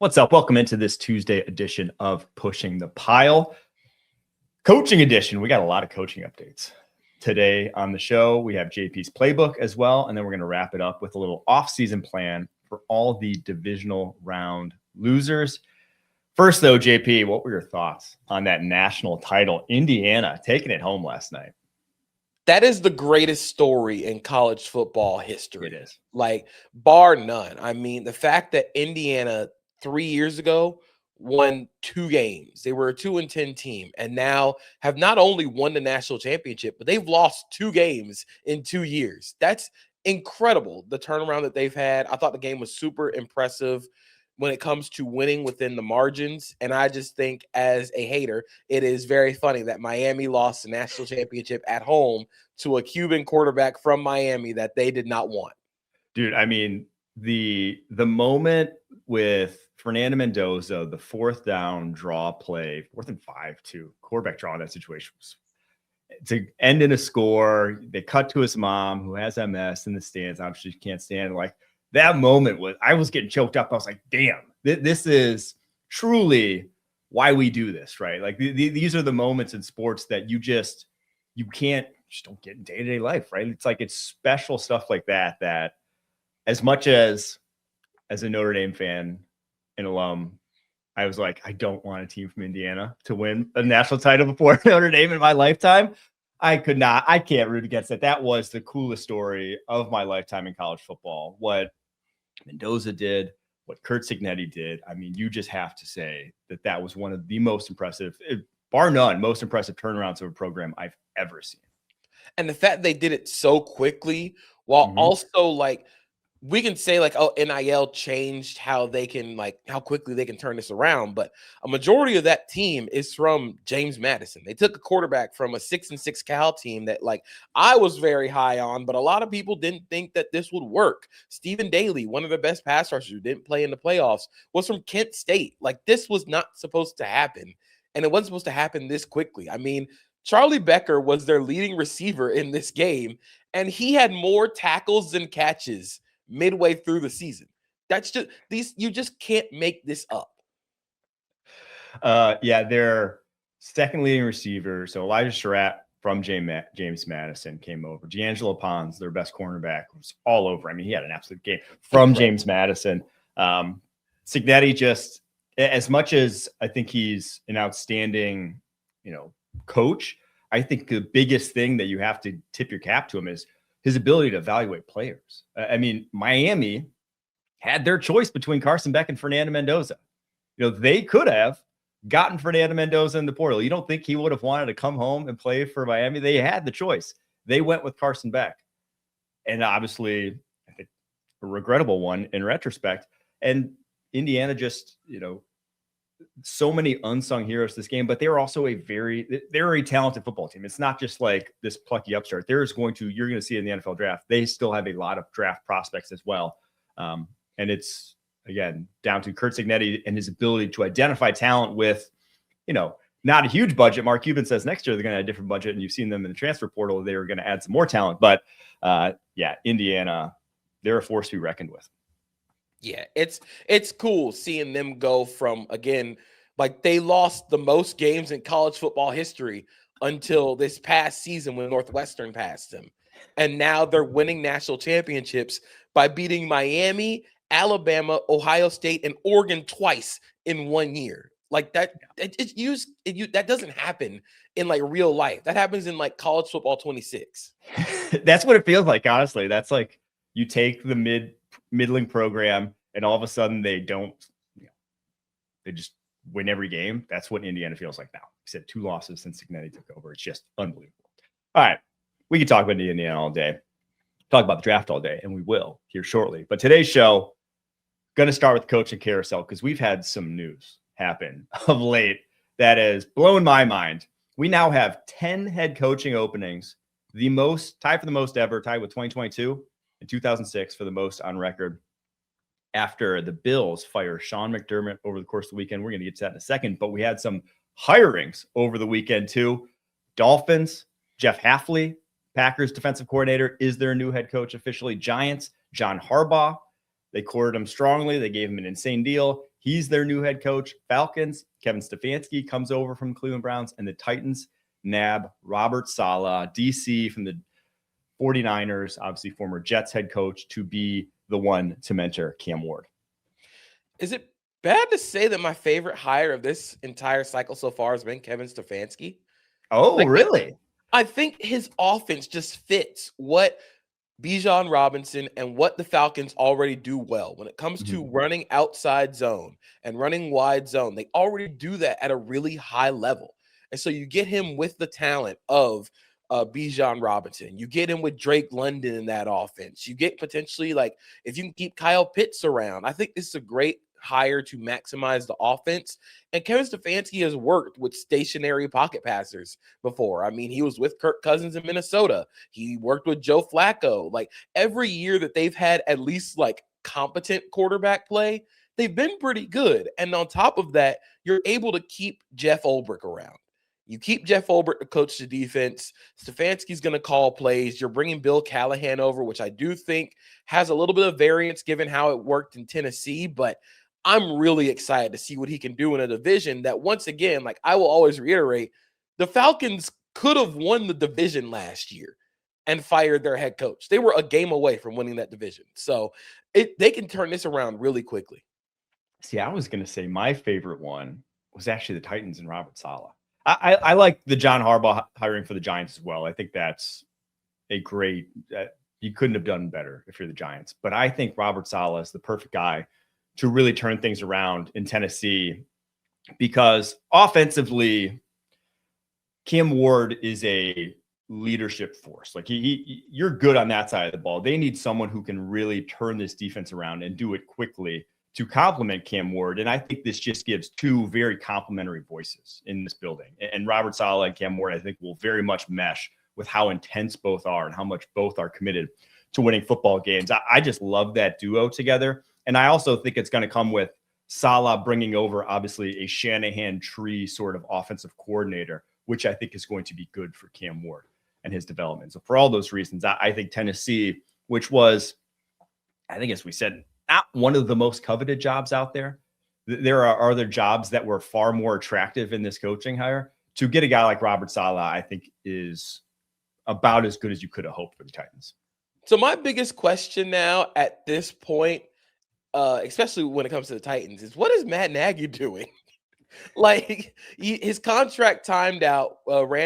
What's up? Welcome into this Tuesday edition of Pushing the Pile. Coaching edition. We got a lot of coaching updates today on the show. We have JP's playbook as well, and then we're going to wrap it up with a little off-season plan for all the divisional round losers. First, though, JP, what were your thoughts on that national title? Indiana taking it home last night. That is the greatest story in college football history. It is. Like, bar none. I mean, the fact that Indiana 3 years ago won 2 games. They were a 2-10 team and now have not only won the national championship, but they've lost 2 games in 2 years. That's incredible, the turnaround that they've had. I thought the game was super impressive when it comes to winning within the margins. And I just think, as a hater, it is very funny that Miami lost the national championship at home to a Cuban quarterback from Miami that they did not want. Dude, I mean, the moment with Fernando Mendoza, the 4th down draw play, 4th and 5 too, quarterback draw in that situation was to end in a score. They cut to his mom who has MS in the stands. Obviously she can't stand it. Like, that moment I was getting choked up. I was like, damn, this is truly why we do this, right? Like these are the moments in sports that you don't get in day-to-day life, right? It's like, it's special stuff like that as much as a Notre Dame fan and alum, I was like, I don't want a team from Indiana to win a national title before Notre Dame in my lifetime. I can't root against it. That was the coolest story of my lifetime in college football. What Mendoza did, what Curt Cignetti did. I mean, you just have to say that was one of the most impressive, bar none, most impressive turnarounds of a program I've ever seen. And the fact they did it so quickly, while also, like, we can say, like, oh, NIL changed how quickly they can turn this around, but a majority of that team is from James Madison. They took a quarterback from a 6-6 Cal team that, like, I was very high on, but a lot of people didn't think that this would work. Stephen Daly, one of the best pass rushers who didn't play in the playoffs, was from Kent State. Like, this was not supposed to happen, and it wasn't supposed to happen this quickly. I mean, Charlie Becker was their leading receiver in this game, and he had more tackles than catches midway through the season. That's just you just can't make this up. Yeah, their second leading receiver. So Elijah Surratt from James Madison came over. D'Angelo Pons, their best cornerback, was all over. I mean, he had an absolute game from James Madison. Cignetti, just as much as I think he's an outstanding, coach, I think the biggest thing that you have to tip your cap to him is his ability to evaluate players. I mean, Miami had their choice between Carson Beck and Fernando Mendoza. They could have gotten Fernando Mendoza in the portal. You don't think he would have wanted to come home and play for Miami? They had the choice. They went with Carson Beck. And obviously, I think a regrettable one in retrospect. And Indiana just, so many unsung heroes this game, but they're also a very talented football team. It's not just like this plucky upstart. You're going to see in the NFL draft, they still have a lot of draft prospects as well. And it's, again, down to Curt Cignetti and his ability to identify talent with, not a huge budget. Mark Cuban says next year they're going to have a different budget, and you've seen them in the transfer portal. They were going to add some more talent, but Indiana, they're a force to be reckoned with. Yeah, it's cool seeing them go from, again, like, they lost the most games in college football history until this past season when Northwestern passed them. And now they're winning national championships by beating Miami, Alabama, Ohio State, and Oregon twice in 1 year. Like, that that doesn't happen in, like, real life. That happens in, like, college football 26. That's what it feels like, honestly. That's like, you take the middling program and all of a sudden they don't, they just win every game. That's what Indiana feels like now. Except 2 losses since Cignetti took over. It's just unbelievable. All right. We can talk about Indiana all day, talk about the draft all day, and we will here shortly. But today's show, going to start with coaching carousel, because we've had some news happen of late that has blown my mind. We now have 10 head coaching openings, tied for the most ever, tied with 2022 and 2006 for the most on record, after the Bills fire Sean McDermott over the course of the weekend. We're going to get to that in a second, but we had some hirings over the weekend too. Dolphins, Jeff Hafley, Packers defensive coordinator, is their new head coach officially. Giants, John Harbaugh, they courted him strongly. They gave him an insane deal. He's their new head coach. Falcons, Kevin Stefanski comes over from Cleveland Browns, and the Titans nab Robert Saleh, DC from the 49ers, obviously former Jets head coach, to be the one to mentor Cam Ward. Is it bad to say that my favorite hire of this entire cycle so far has been Kevin Stefanski? Oh, really? I think his offense just fits what Bijan Robinson and what the Falcons already do well when it comes to running outside zone and running wide zone. They already do that at a really high level. And so you get him with the talent of Bijan Robinson. You get him with Drake London in that offense. You get potentially, like, if you can keep Kyle Pitts around, I think this is a great hire to maximize the offense. And Kevin Stefanski has worked with stationary pocket passers before. I mean, he was with Kirk Cousins in Minnesota. He worked with Joe Flacco. Like, every year that they've had at least like competent quarterback play, they've been pretty good. And on top of that, you're able to keep Jeff Ulbrich around. You keep Jeff Ulbrich to coach the defense. Stefanski's going to call plays. You're bringing Bill Callahan over, which I do think has a little bit of variance given how it worked in Tennessee. But I'm really excited to see what he can do in a division that, once again, like I will always reiterate, the Falcons could have won the division last year and fired their head coach. They were a game away from winning that division. So they can turn this around really quickly. See, I was going to say my favorite one was actually the Titans and Robert Saleh. I like the John Harbaugh hiring for the Giants as well. I think that's a great, you couldn't have done better if you're the Giants. But I think Robert Saleh is the perfect guy to really turn things around in Tennessee, because offensively, Cam Ward is a leadership force. Like you're good on that side of the ball. They need someone who can really turn this defense around and do it quickly to complement Cam Ward. And I think this just gives two very complementary voices in this building. And Robert Saleh and Cam Ward, I think, will very much mesh with how intense both are and how much both are committed to winning football games. I just love that duo together. And I also think it's going to come with Saleh bringing over, obviously, a Shanahan tree sort of offensive coordinator, which I think is going to be good for Cam Ward and his development. So for all those reasons, I think Tennessee, which was, I think, as we said, not one of the most coveted jobs out there. There are other jobs that were far more attractive in this coaching hire. To get a guy like Robert Saleh, I think, is about as good as you could have hoped for the Titans. So my biggest question now at this point, especially when it comes to the Titans, is what is Matt Nagy doing? Like, his contract ran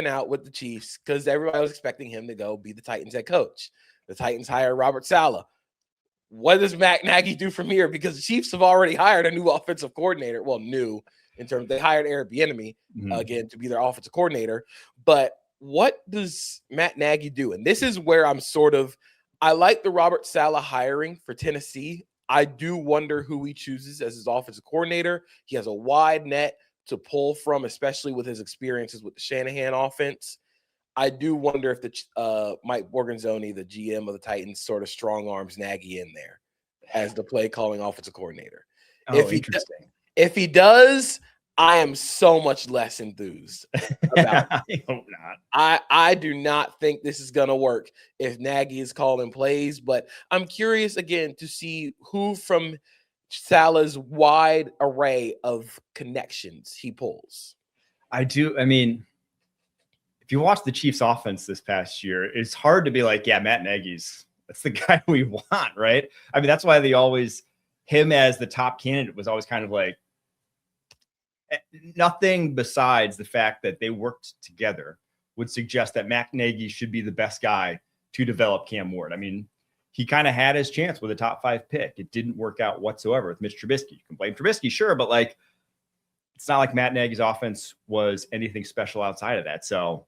out with the Chiefs because everybody was expecting him to go be the Titans head coach. The Titans hired Robert Saleh. What does Matt Nagy do from here? Because the Chiefs have already hired a new offensive coordinator. Well, new in terms, they hired Eric Bieniemy again to be their offensive coordinator. But what does Matt Nagy do? And this is where I like the Robert Saleh hiring for Tennessee. I do wonder who he chooses as his offensive coordinator. He has a wide net to pull from, especially with his experiences with the Shanahan offense. I do wonder if the Mike Borgonzoni, the GM of the Titans, sort of strong arms Nagy in there as the play calling offensive coordinator. Oh, interesting. If he does, I am so much less enthused about it. I hope not. I do not think this is going to work if Nagy is calling plays, but I'm curious again to see who from Saleh's wide array of connections he pulls. I mean, if you watch the Chiefs offense this past year, it's hard to be like, yeah, Matt Nagy's, that's the guy we want, right? I mean, that's why him as the top candidate was always kind of like, nothing besides the fact that they worked together would suggest that Matt Nagy should be the best guy to develop Cam Ward. I mean, he kind of had his chance with a top 5 pick. It didn't work out whatsoever with Mitch Trubisky. You can blame Trubisky, sure, but like, it's not like Matt Nagy's offense was anything special outside of that. So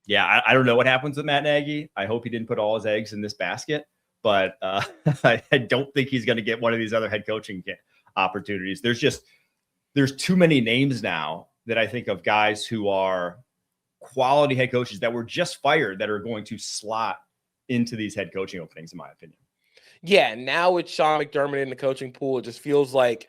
yeah, I don't know what happens with Matt Nagy. I hope he didn't put all his eggs in this basket, but I don't think he's going to get one of these other head coaching opportunities. There's too many names now that I think of guys who are quality head coaches that were just fired that are going to slot into these head coaching openings, in my opinion. Yeah, now with Sean McDermott in the coaching pool, it just feels like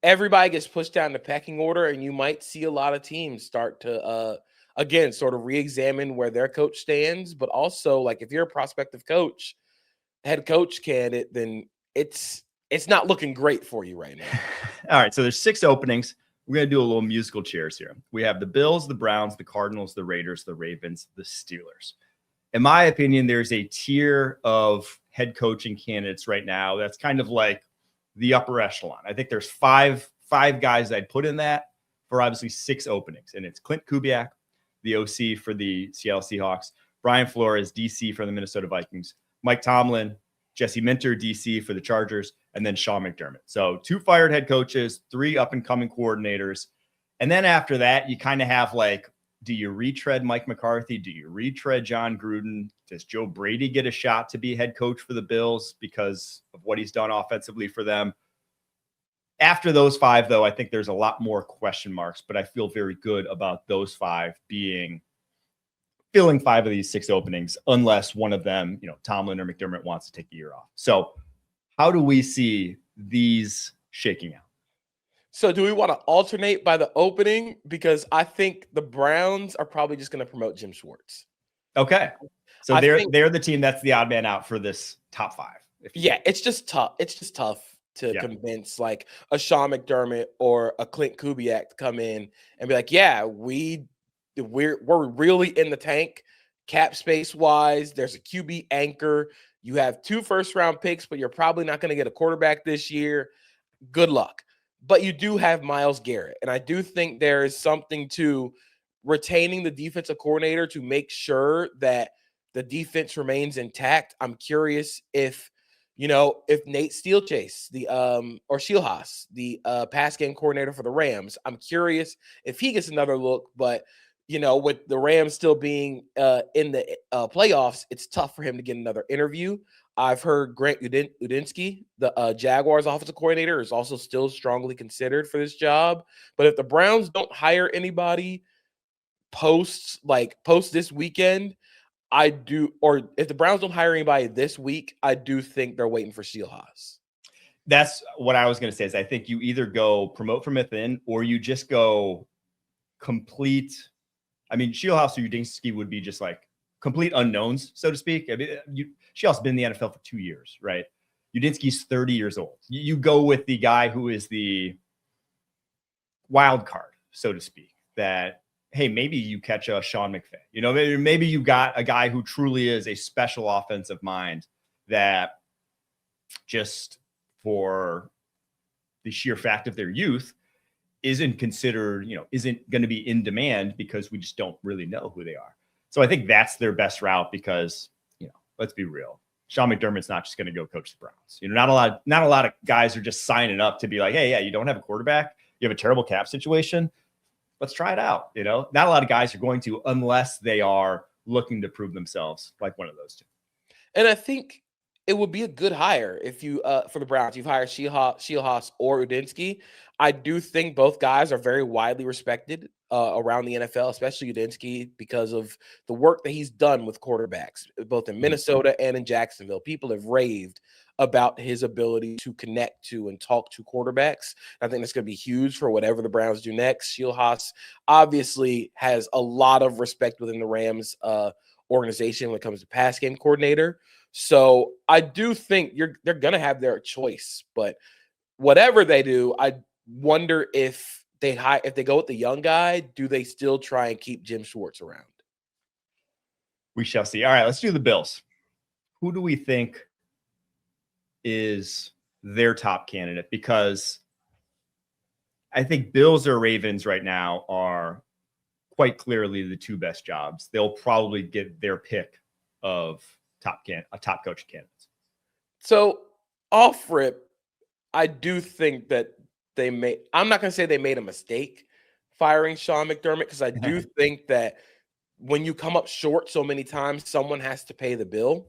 everybody gets pushed down the pecking order, and you might see a lot of teams start to, again, sort of re-examine where their coach stands. But also, like, if you're a prospective coach, head coach candidate, then it's it's not looking great for you right now. All right, so there's 6 openings. We're going to do a little musical chairs here. We have the Bills, the Browns, the Cardinals, the Raiders, the Ravens, the Steelers. In my opinion, there's a tier of head coaching candidates right now that's kind of like the upper echelon. I think there's five guys I'd put in that for obviously 6 openings, and it's Clint Kubiak, the OC for the Seattle Seahawks, Brian Flores, DC for the Minnesota Vikings, Mike Tomlin, Jesse Minter, DC for the Chargers, and then Sean McDermott. So 2 fired head coaches, 3 up-and-coming coordinators. And then after that, you kind of have like, do you retread Mike McCarthy? Do you retread John Gruden? Does Joe Brady get a shot to be head coach for the Bills because of what he's done offensively for them? After those 5, though, I think there's a lot more question marks, but I feel very good about those 5 filling 5 of these 6 openings, unless one of them, Tomlin or McDermott wants to take a year off. So how do we see these shaking out? So do we want to alternate by the opening? Because I think the Browns are probably just going to promote Jim Schwartz. Okay. So they're the team that's the odd man out for this top 5. Yeah, it's just tough. It's just tough to convince like a Sean McDermott or a Clint Kubiak to come in and be like, yeah, we're really in the tank cap space wise. There's a QB anchor. You have 2 first-round picks, but you're probably not going to get a quarterback this year. Good luck. But you do have Myles Garrett. And I do think there is something to retaining the defensive coordinator to make sure that the defense remains intact. I'm curious if Nate Steelchase, or Shieldhaas, the pass game coordinator for the Rams, I'm curious if he gets another look. But, with the Rams still being in the playoffs, it's tough for him to get another interview. I've heard Grant Udinski, the Jaguars offensive coordinator, is also still strongly considered for this job. But if the Browns don't hire anybody post this weekend, if the Browns don't hire anybody this week, I do think they're waiting for Shieldhaas. That's what I was going to say. Is I think you either go promote from within or you just go complete. I mean, Shieldhaas or Udinski would be just like complete unknowns, so to speak. I mean, Shieldhaas been in the NFL for 2 years, right? Udinski's 30 years old. You go with the guy who is the wild card, so to speak, that, hey, maybe you catch a Sean McVay. Maybe you got a guy who truly is a special offensive mind that just for the sheer fact of their youth isn't considered, isn't going to be in demand because we just don't really know who they are. So I think that's their best route because, let's be real. Sean McDermott's not just going to go coach the Browns. Not a lot of guys are just signing up to be like, hey, yeah, you don't have a quarterback. You have a terrible cap situation. Let's try it out. Not a lot of guys are going to, unless they are looking to prove themselves like one of those 2. And I think it would be a good hire if you, for the Browns, you've hired Shieldhaas or Udinski. I do think both guys are very widely respected around the NFL, especially Udinski, because of the work that he's done with quarterbacks, both in Minnesota and in Jacksonville. People have raved about his ability to connect to and talk to quarterbacks. I think that's going to be huge for whatever the Browns do next. Shieldhaas obviously has a lot of respect within the Rams organization when it comes to pass game coordinator. So I do think they're going to have their choice, but whatever they do, I wonder if they go with the young guy, do they still try and keep Jim Schwartz around? We shall see. All right, let's do the Bills. Who do we think is their top candidate? Because I think Bills or Ravens right now are quite clearly the 2 best jobs. They'll probably get their pick of top coaching candidates. So off rip, I do think that I'm not going to say they made a mistake firing Sean McDermott, because I do think that when you come up short so many times, someone has to pay the bill.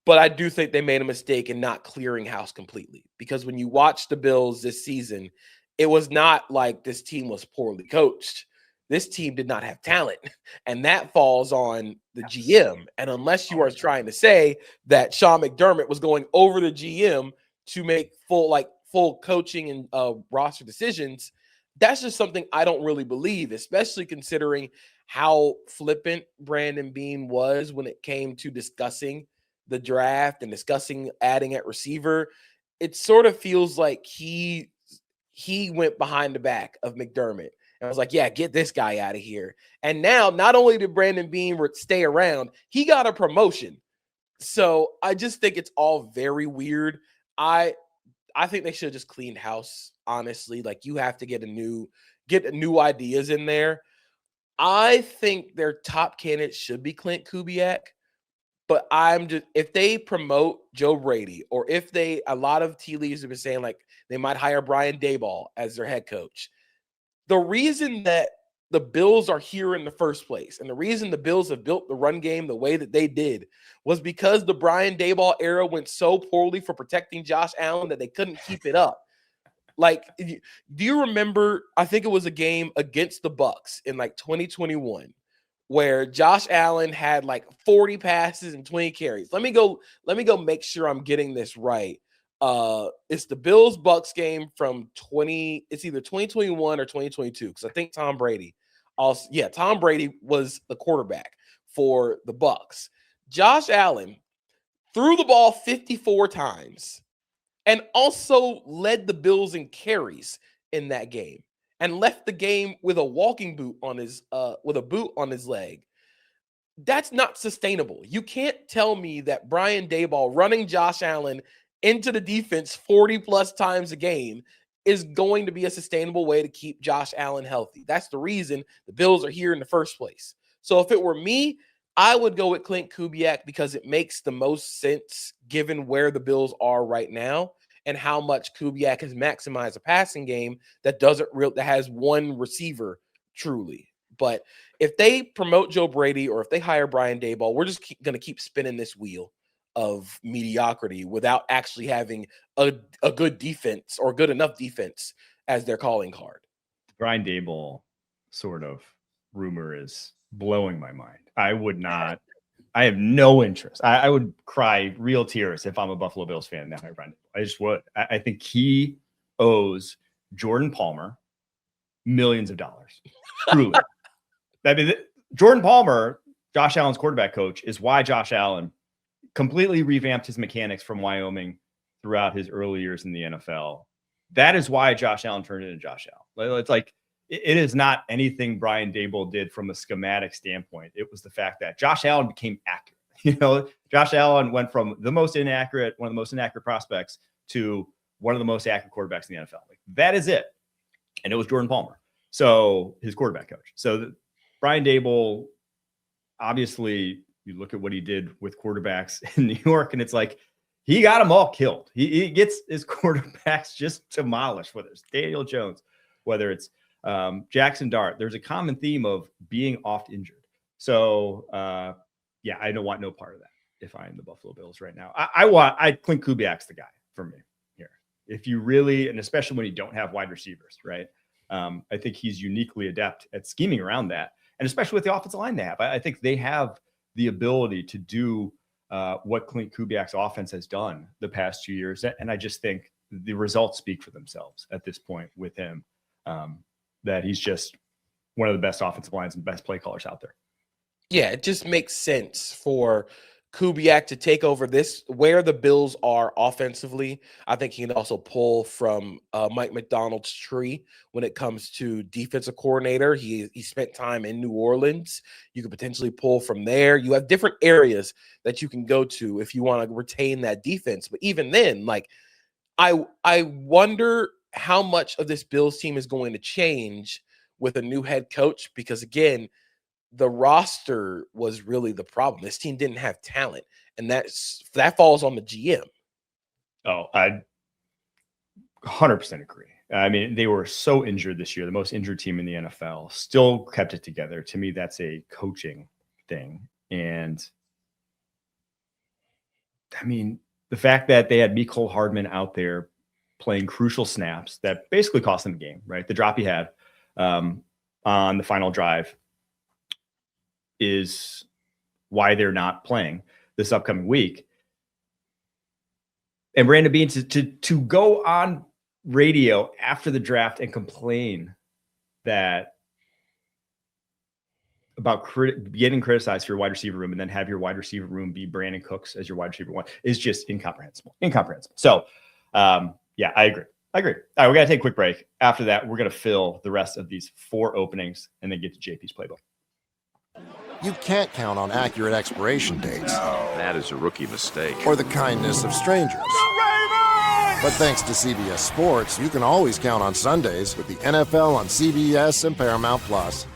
But I do think they made a mistake in not clearing house completely, because when you watch the Bills this season, it was not like this team was poorly coached. This team did not have talent, and that falls on the GM. And unless you are trying to say that Sean McDermott was going over the GM to make full coaching and roster decisions, that's just something I don't really believe, especially considering how flippant Brandon Beane was when it came to discussing the draft and discussing adding at receiver. it sort of feels like he went behind the back of McDermott and was like, yeah, get this guy out of here. And now not only did Brandon Beane stay around, he got a promotion. So I just think it's all very weird. I think they should have just cleaned house, honestly. Like, you have to get new ideas in there. I think their top candidate should be Clint Kubiak. But if they promote Joe Brady, or if a lot of tea leaves have been saying like they might hire Brian Daboll as their head coach. The reason that the Bills are here in the first place, and the reason the Bills have built the run game the way that they did, was because the Brian Daboll era went so poorly for protecting Josh Allen that they couldn't keep it up. Like, do you remember, I think it was a game against the Bucs in like 2021, where Josh Allen had like 40 passes and 20 carries. Let me go make sure I'm getting this right. It's the Bills Bucs game from it's either 2021 or 2022, because I think Tom Brady was the quarterback for the Bucs. Josh Allen threw the ball 54 times and also led the Bills in carries in that game, and left the game with a walking boot on his boot on his leg. That's not sustainable. You can't tell me that Brian Daboll running Josh Allen into the defense 40 plus times a game is going to be a sustainable way to keep Josh Allen healthy. That's the reason the Bills are here in the first place. So if it were me, I would go with Clint Kubiak, because it makes the most sense given where the Bills are right now and how much Kubiak has maximized a passing game that has one receiver truly. But if they promote Joe Brady, or if they hire Brian Daboll, we're just going to keep spinning this wheel of mediocrity without actually having a good defense, or good enough defense as their calling card. Brian Daboll sort of rumor is blowing my mind. I have no interest. I would cry real tears if I'm a Buffalo Bills fan now. I just would. I think he owes Jordan Palmer millions of dollars. Truly. I mean, Jordan Palmer, Josh Allen's quarterback coach, is why Josh Allen completely revamped his mechanics from Wyoming throughout his early years in the NFL. That is why Josh Allen turned into Josh Allen. It's like, it is not anything Brian Daboll did from a schematic standpoint. It was the fact that Josh Allen became accurate. Josh Allen went from one of the most inaccurate prospects to one of the most accurate quarterbacks in the NFL. Like, that is it. And it was Jordan Palmer, so his quarterback coach. So Brian Daboll, obviously, you look at what he did with quarterbacks in New York, and it's like he got them all killed. He gets his quarterbacks just demolished, whether it's Daniel Jones, whether it's Jackson Dart. There's a common theme of being oft injured. So, I don't want no part of that if I'm the Buffalo Bills right now. Clint Kubiak's the guy for me here. If you really, and especially when you don't have wide receivers, right? I think he's uniquely adept at scheming around that. And especially with the offensive line they have. I think they have the ability to do what Clint Kubiak's offense has done the past 2 years. And I just think the results speak for themselves at this point with him. That he's just one of the best offensive lines and best play callers out there. Yeah, it just makes sense for Kubiak to take over this, where the Bills are offensively. I think he can also pull from Mike McDonald's tree when it comes to defensive coordinator. He spent time in New Orleans. You could potentially pull from there. You have different areas that you can go to if you want to retain that defense. But even then, like, I wonder how much of this Bills team is going to change with a new head coach, because again, the roster was really the problem. This team didn't have talent, and that falls on the GM. Oh, I 100% agree. I mean, they were so injured this year, the most injured team in the NFL, still kept it together. To me, that's a coaching thing. And I mean, the fact that they had Mecole Hardman out there playing crucial snaps that basically cost them the game, right? The drop he had on the final drive is why they're not playing this upcoming week. And Brandon Beane to go on radio after the draft and complain that about getting criticized for your wide receiver room, and then have your wide receiver room be Brandon Cooks as your wide receiver one, is just incomprehensible. So Yeah, I agree. All right, we got to take a quick break. After that, we're going to fill the rest of these 4 openings and then get to JP's playbook. You can't count on accurate expiration dates. No, that is a rookie mistake. Or the kindness of strangers. But thanks to CBS Sports, you can always count on Sundays with the NFL on CBS and Paramount Plus.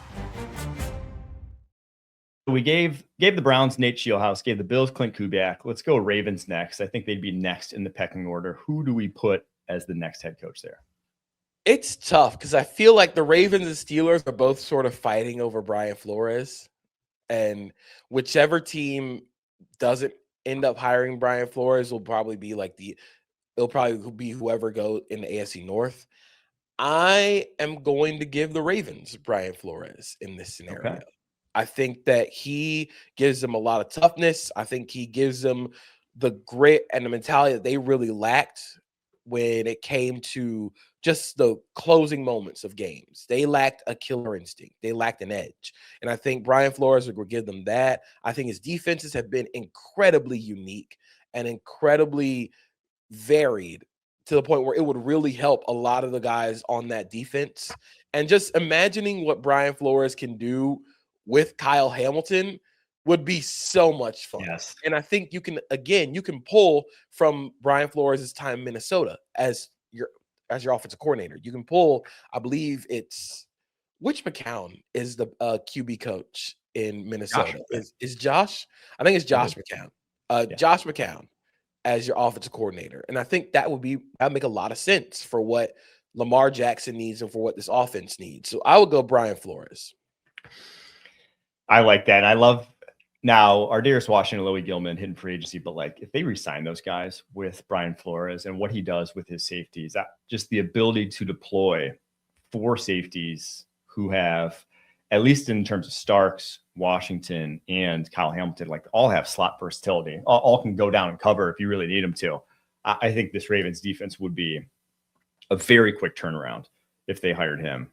We gave the Browns Nate Shieldhouse, gave the Bills Clint Kubiak. Let's go Ravens next. I think they'd be next in the pecking order. Who do we put as the next head coach there? It's tough because I feel like the Ravens and Steelers are both sort of fighting over Brian Flores. And whichever team doesn't end up hiring Brian Flores will probably be it'll probably be whoever goes in the AFC North. I am going to give the Ravens Brian Flores in this scenario. Okay. I think that he gives them a lot of toughness. I think he gives them the grit and the mentality that they really lacked when it came to just the closing moments of games. They lacked a killer instinct. They lacked an edge. And I think Brian Flores will give them that. I think his defenses have been incredibly unique and incredibly varied to the point where it would really help a lot of the guys on that defense. And just imagining what Brian Flores can do with Kyle Hamilton would be so much fun. Yes. And I think you can pull from Brian Flores' time in Minnesota as your offensive coordinator. You can pull, I believe it's which McCown is the QB coach in Minnesota. Is Josh? I think it's Josh McCown. Josh McCown as your offensive coordinator. And I think that would make a lot of sense for what Lamar Jackson needs and for what this offense needs. So I would go Brian Flores. I like that. And I love now Ardarius Washington, Louis Gilman hidden free agency, but if they re-sign those guys with Brian Flores and what he does with his safeties, that just the ability to deploy 4 safeties who have, at least in terms of Starks, Washington, and Kyle Hamilton, all have slot versatility. All can go down and cover if you really need them to. I think this Ravens defense would be a very quick turnaround if they hired him.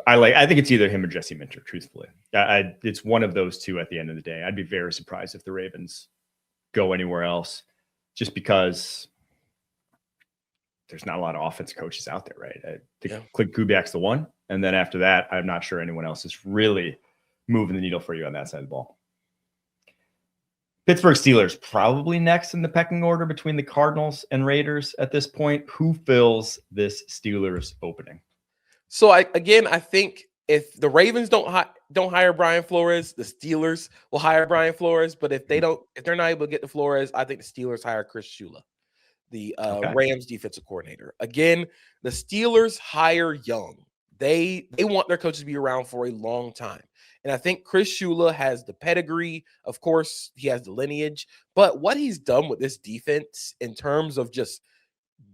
I think it's either him or Jesse Minter, truthfully. It's one of those two at the end of the day. I'd be very surprised if the Ravens go anywhere else just because there's not a lot of offense coaches out there, right? I think Clint Kubiak's the one. And then after that, I'm not sure anyone else is really moving the needle for you on that side of the ball. Pittsburgh Steelers probably next in the pecking order between the Cardinals and Raiders at this point. Who fills this Steelers opening? So I think if the Ravens don't hire Brian Flores, the Steelers will hire Brian Flores. But if they're not able to get to Flores, I think the Steelers hire Chris Shula, the Rams defensive coordinator. Again, the Steelers hire young. They want their coaches to be around for a long time. And I think Chris Shula has the pedigree. Of course, he has the lineage. But what he's done with this defense in terms of just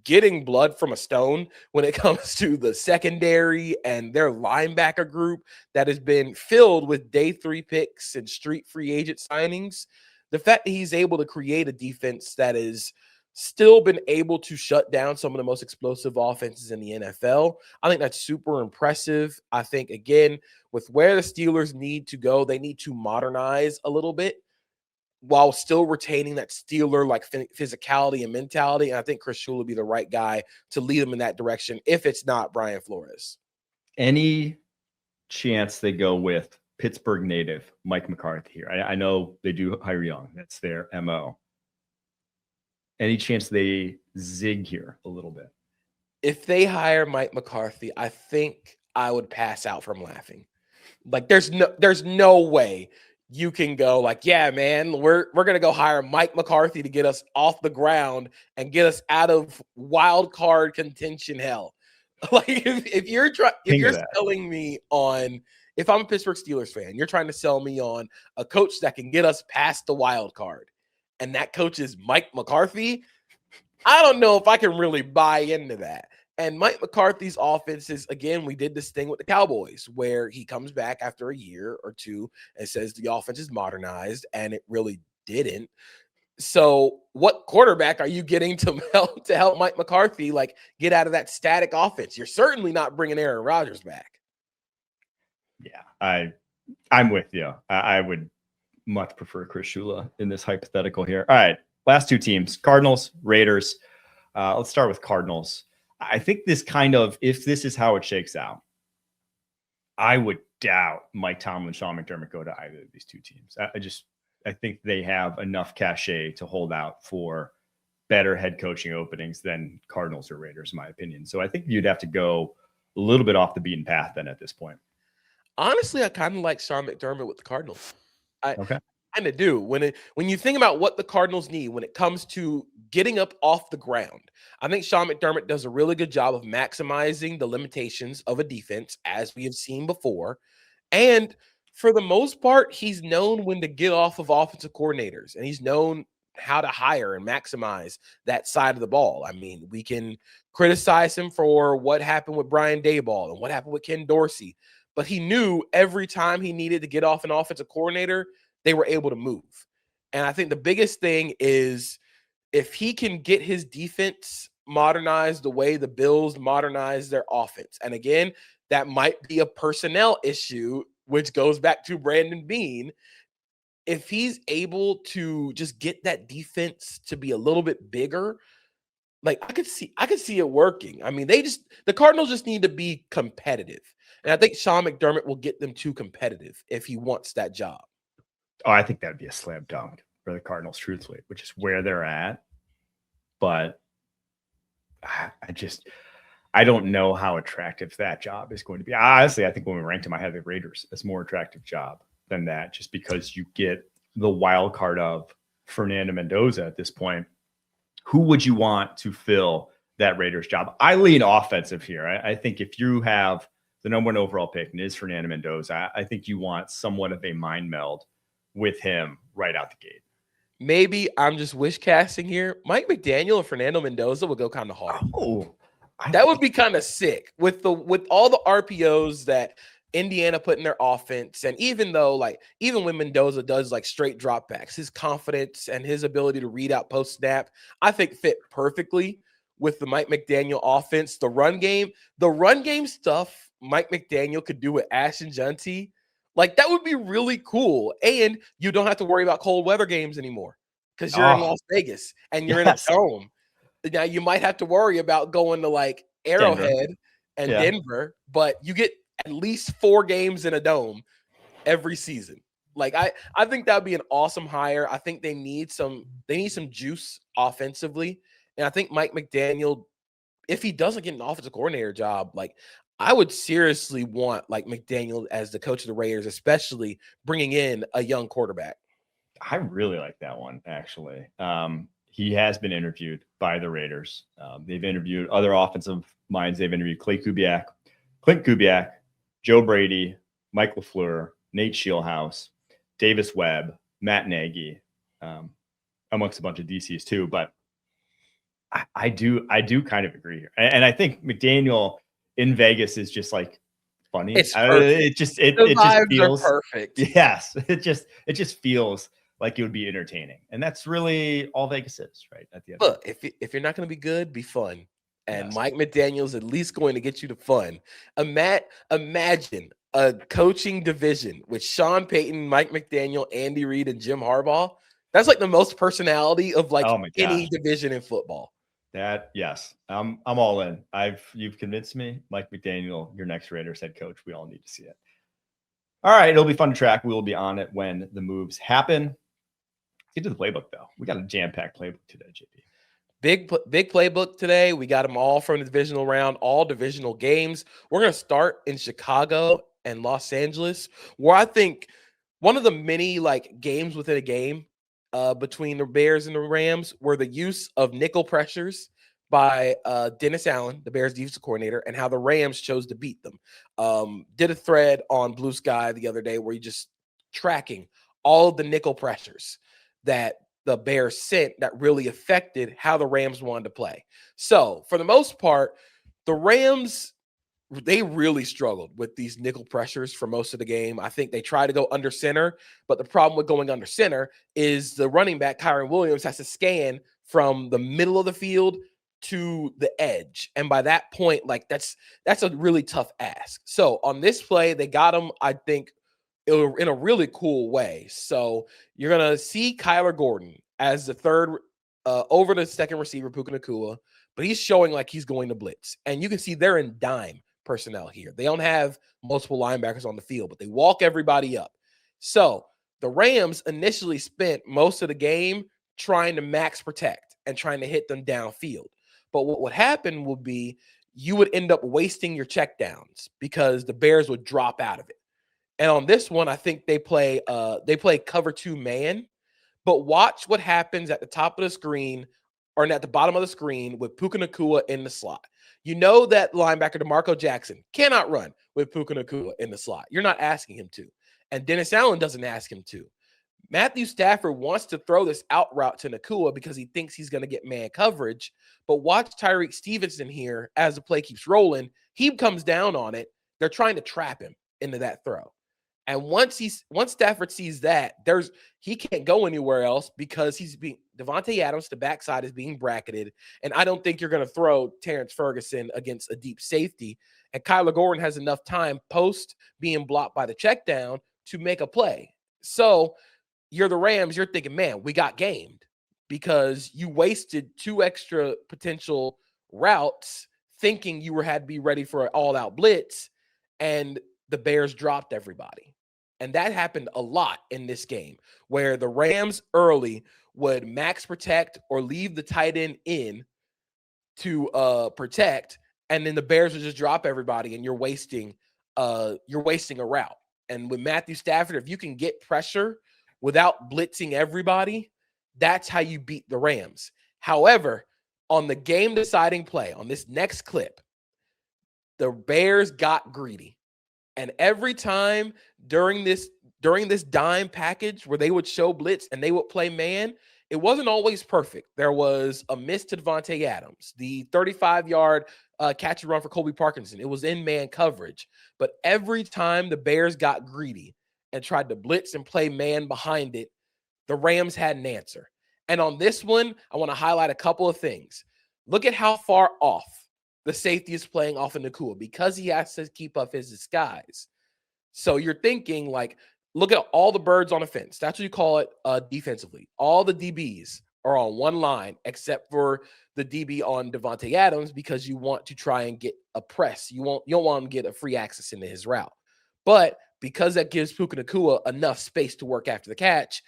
getting blood from a stone when it comes to the secondary and their linebacker group that has been filled with day 3 picks and street free agent signings, the fact that he's able to create a defense that is still been able to shut down some of the most explosive offenses in the NFL, I think that's super impressive. I think, again, with where the Steelers need to go, they need to modernize a little bit while still retaining that Steeler physicality and mentality. And I think Chris Shula will be the right guy to lead them in that direction if it's not Brian Flores. Any chance they go with Pittsburgh native Mike McCarthy here? I know they do hire young. That's their MO. Any chance they zig here a little bit? If they hire Mike McCarthy, I think I would pass out from laughing. There's no way you can go yeah, man, we're going to go hire Mike McCarthy to get us off the ground and get us out of wild card contention hell. If you're selling me on, if I'm a Pittsburgh Steelers fan, you're trying to sell me on a coach that can get us past the wild card, and that coach is Mike McCarthy, I don't know if I can really buy into that. And Mike McCarthy's offense is, again, we did this thing with the Cowboys where he comes back after a year or two and says the offense is modernized, and it really didn't. So what quarterback are you getting to help Mike McCarthy get out of that static offense? You're certainly not bringing Aaron Rodgers back. Yeah, I'm with you. I would much prefer Chris Shula in this hypothetical here. All right, last 2 teams, Cardinals, Raiders. Let's start with Cardinals. I think if this is how it shakes out, I would doubt Mike Tomlin, Sean McDermott go to either of these two teams. I think they have enough cachet to hold out for better head coaching openings than Cardinals or Raiders, in my opinion. So I think you'd have to go a little bit off the beaten path then at this point. Honestly, I kind of like Sean McDermott with the Cardinals. I kind of do. When you think about what the Cardinals need when it comes to getting up off the ground, I think Sean McDermott does a really good job of maximizing the limitations of a defense, as we have seen before. And for the most part, he's known when to get off of offensive coordinators, and he's known how to hire and maximize that side of the ball. I mean, we can criticize him for what happened with Brian Daboll and what happened with Ken Dorsey, but he knew every time he needed to get off an offensive coordinator, they were able to move. And I think the biggest thing is if he can get his defense modernized the way the Bills modernize their offense. And again, that might be a personnel issue, which goes back to Brandon Beane. If he's able to just get that defense to be a little bit bigger, like I could see it working. I mean, the Cardinals just need to be competitive. And I think Sean McDermott will get them too competitive if he wants that job. Oh, I think that'd be a slam dunk for the Cardinals, truthfully, which is where they're at. But I don't know how attractive that job is going to be. Honestly, I think when we ranked him, I had the Raiders as a more attractive job than that, just because you get the wild card of Fernando Mendoza at this point. Who would you want to fill that Raiders job? I lean offensive here. I think if you have the number 1 overall pick and it is Fernando Mendoza, I think you want somewhat of a mind meld with him right out the gate. Maybe I'm just wish casting here. Mike McDaniel and Fernando Mendoza would go kind of hard. Oh, that would be kind of sick with all the RPOs that Indiana put in their offense. And even when Mendoza does like straight dropbacks, his confidence and his ability to read out post snap, I think fit perfectly with the Mike McDaniel offense. The run game stuff Mike McDaniel could do with Ashton Junty, like that would be really cool. And you don't have to worry about cold weather games anymore because you're in Las Vegas and you're in a dome. Now you might have to worry about going to like Arrowhead and Denver, but you get at least 4 games in a dome every season. Like I think that would be an awesome hire. I think they need some juice offensively. And I think Mike McDaniel, if he doesn't get an offensive coordinator job, like I would seriously want like McDaniel as the coach of the Raiders, especially bringing in a young quarterback. I really like that one, actually. He has been interviewed by the Raiders. They've interviewed other offensive minds. They've interviewed Clint Kubiak, Joe Brady, Mike LaFleur, Nate Scheelhaus, Davis Webb, Matt Nagy, amongst a bunch of DCs too. But I do kind of agree here. And I think McDaniel in Vegas is just like funny. It just feels perfect. Yes. It just feels like it would be entertaining. And that's really all Vegas is, right? At the end. Look, if you're not going to be good, be fun. And Mike McDaniel's at least going to get you to fun. Imagine a coaching division with Sean Payton, Mike McDaniel, Andy Reid, and Jim Harbaugh. That's like the most personality of like any division in football. Yes. I'm all in. You've convinced me. Mike McDaniel, your next Raiders head coach. We all need to see it. All right. It'll be fun to track. We will be on it when the moves happen. Get to the playbook, though. We got a jam-packed playbook today, JP. Big playbook today. We got them all from the divisional round, all divisional games. We're going to start in Chicago and Los Angeles, where I think one of the many like games within a game between the Bears and the Rams were the use of nickel pressures by Dennis Allen, the Bears defensive coordinator, and how the Rams chose to beat them. Did a thread on Blue Sky the other day where you just tracking all of the nickel pressures that the Bears sent that really affected how the Rams wanted to play. So for the most part, the Rams, they really struggled with these nickel pressures for most of the game. I think they tried to go under center, but the problem with going under center is the running back, Kyron Williams, has to scan from the middle of the field to the edge. And by that point, like that's a really tough ask. So on this play, they got him, I think, in a really cool way. So you're going to see Kyler Gordon as the third over the second receiver, Puka Nacua, but he's showing like he's going to blitz. And you can see they're in dime personnel here. They don't have multiple linebackers on the field, but they walk everybody up. So the Rams initially spent most of the game trying to max protect and trying to hit them downfield. But what would happen would be you would end up wasting your checkdowns because the Bears would drop out of it. And on this one, I think they play cover 2 man. But watch what happens at the top of the screen or at the bottom of the screen with Puka Nacua in the slot. You know that linebacker DeMarco Jackson cannot run with Puka Nacua in the slot. You're not asking him to. And Dennis Allen doesn't ask him to. Matthew Stafford wants to throw this out route to Nacua because he thinks he's going to get man coverage. But watch Tyreek Stevenson here as the play keeps rolling. He comes down on it. They're trying to trap him into that throw. And once Stafford sees that, he can't go anywhere else because Devontae Adams, the backside, is being bracketed. And I don't think you're going to throw Terrence Ferguson against a deep safety. And Kyler Gordon has enough time post being blocked by the check down to make a play. So you're the Rams, you're thinking, man, we got gamed because you wasted 2 extra potential routes thinking you had to be ready for an all-out blitz, and the Bears dropped everybody. And that happened a lot in this game where the Rams early would max protect or leave the tight end in to protect, and then the Bears would just drop everybody and you're wasting a route. And with Matthew Stafford, if you can get pressure without blitzing everybody, that's how you beat the Rams. However, on the game-deciding play, on this next clip, the Bears got greedy. And every time during this dime package where they would show blitz and they would play man, it wasn't always perfect. There was a miss to Devontae Adams, the 35-yard catch and run for Colby Parkinson. It was in man coverage. But every time the Bears got greedy and tried to blitz and play man behind it, the Rams had an answer. And on this one, I want to highlight a couple of things. Look at how far off the safety is playing off of Nacua because he has to keep up his disguise. So you're thinking, like, look at all the birds on the fence. That's what you call it defensively. All the DBs are on one line except for the DB on Devontae Adams because you want to try and get a press. You don't want him to get a free access into his route. But because that gives Puka Nacua enough space to work after the catch,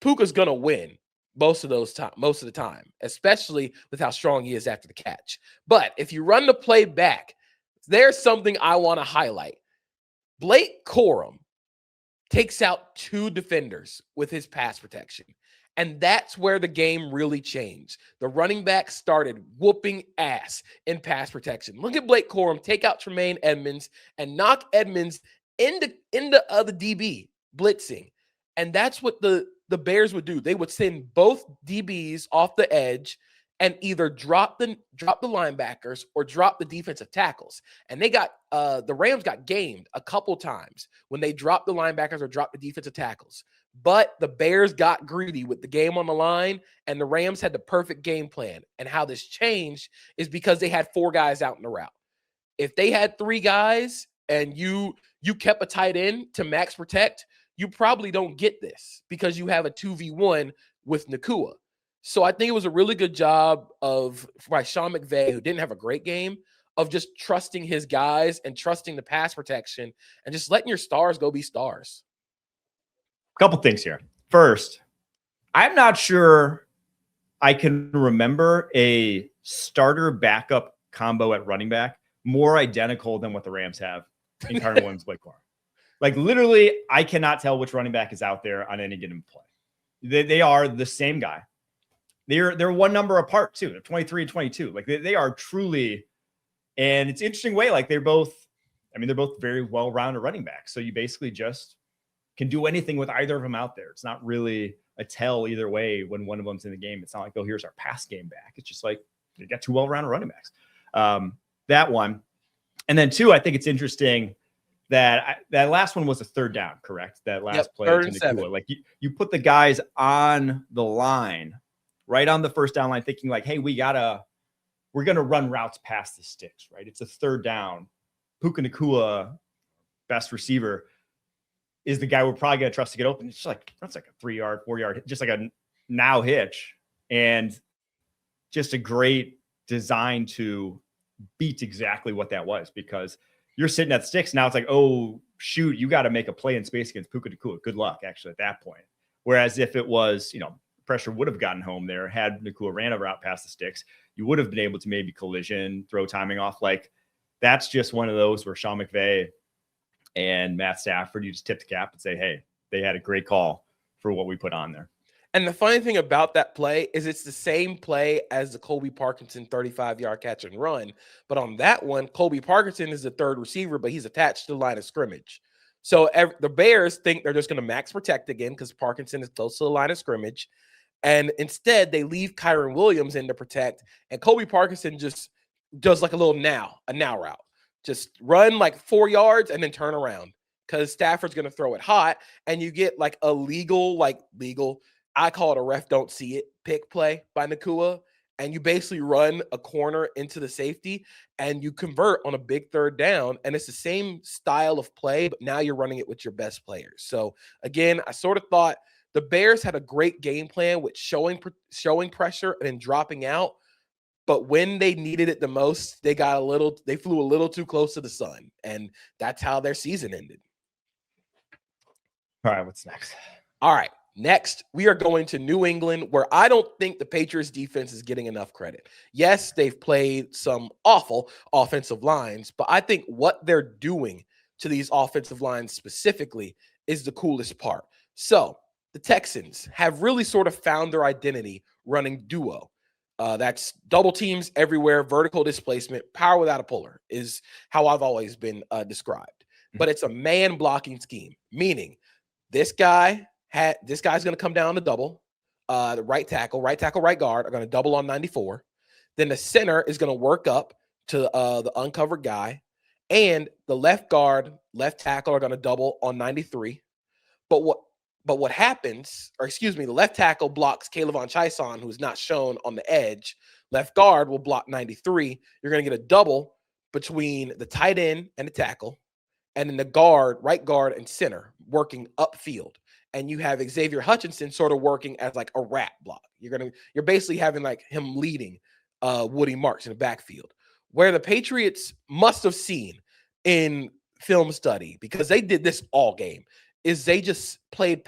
Puka's going to win most of the time, especially with how strong he is after the catch. But if you run the play back, there's something I want to highlight. Blake Corum takes out 2 defenders with his pass protection. And that's where the game really changed. The running back started whooping ass in pass protection. Look at Blake Corum take out Tremaine Edmonds and knock Edmonds into other DB blitzing. And that's what the Bears would do. They would send both DBs off the edge and either drop the linebackers or drop the defensive tackles. And they got the Rams got gamed a couple times when they dropped the linebackers or dropped the defensive tackles. But the Bears got greedy with the game on the line, and the Rams had the perfect game plan. And how this changed is because they had 4 guys out in the route. If they had 3 guys and you kept a tight end to max protect, you probably don't get this because you have a 2v1 with Nacua. So I think it was a really good job by Sean McVay, who didn't have a great game, of just trusting his guys and trusting the pass protection and just letting your stars go be stars. Couple things here. First, I'm not sure I can remember a starter backup combo at running back more identical than what the Rams have in Connor Williams, Blake Corum. Like, literally, I cannot tell which running back is out there on any given play. They are the same guy. They're one number apart too. They're 23 and 22. Like they are truly, and it's an interesting way. Like they're both very well-rounded running backs. So you basically just can do anything with either of them out there. It's not really a tell either way when one of them's in the game. It's not like, oh, here's our pass game back. It's just like they got 2 well-rounded running backs. That one. And then 2, I think it's interesting that last one was a 3rd down, correct? That last play. 3rd and 7. Like you put the guys on the line, right on the first down line, thinking like, hey, we're going to run routes past the sticks, right? It's a 3rd down. Puka Nacua, best receiver, is the guy we're probably going to trust to get open. It's just like, that's like a 3-yard, 4-yard, just like a now hitch. And just a great designed to beat exactly what that was, because you're sitting at sticks. Now it's like, oh, shoot, you got to make a play in space against Puka Nacua. Good luck, actually, at that point. Whereas if it was, pressure would have gotten home there, had Nacua ran over out past the sticks, you would have been able to maybe collision, throw timing off. Like, that's just one of those where Sean McVay and Matt Stafford, you just tip the cap and say, hey, they had a great call for what we put on there. And the funny thing about that play is it's the same play as the Colby Parkinson 35-yard catch and run. But on that one, Colby Parkinson is the third receiver, but he's attached to the line of scrimmage. So the Bears think they're just going to max protect again because Parkinson is close to the line of scrimmage. And instead, they leave Kyron Williams in to protect. And Colby Parkinson just does like a now route. Just run like 4 yards and then turn around because Stafford's going to throw it hot. And you get like a legal, I call it a ref don't see it pick play by Nacua. And you basically run a corner into the safety and you convert on a big third down. And it's the same style of play, but now you're running it with your best players. So again, I sort of thought the Bears had a great game plan with showing pressure and then dropping out. But when they needed it the most, they flew a little too close to the sun. And that's how their season ended. All right, what's next? All right. Next, we are going to New England, where I don't think the Patriots defense is getting enough credit. Yes, they've played some awful offensive lines, but I think what they're doing to these offensive lines specifically is the coolest part. So the Texans have really sort of found their identity running duo. That's double teams everywhere, vertical displacement, power without a puller is how I've always been described. But it's a man blocking scheme, meaning this guy's going to come down to double. The right tackle, right guard are going to double on 94. Then the center is going to work up to the uncovered guy. And the left guard, left tackle are going to double on 93. But what happens, the left tackle blocks K'Lavon Chaisson, who's not shown on the edge. Left guard will block 93. You're going to get a double between the tight end and the tackle. And then the right guard and center working upfield. And you have Xavier Hutchinson sort of working as like a wrap block. You're basically having like him leading Woody Marks in the backfield. Where the Patriots must have seen in film study, because they did this all game, is they just played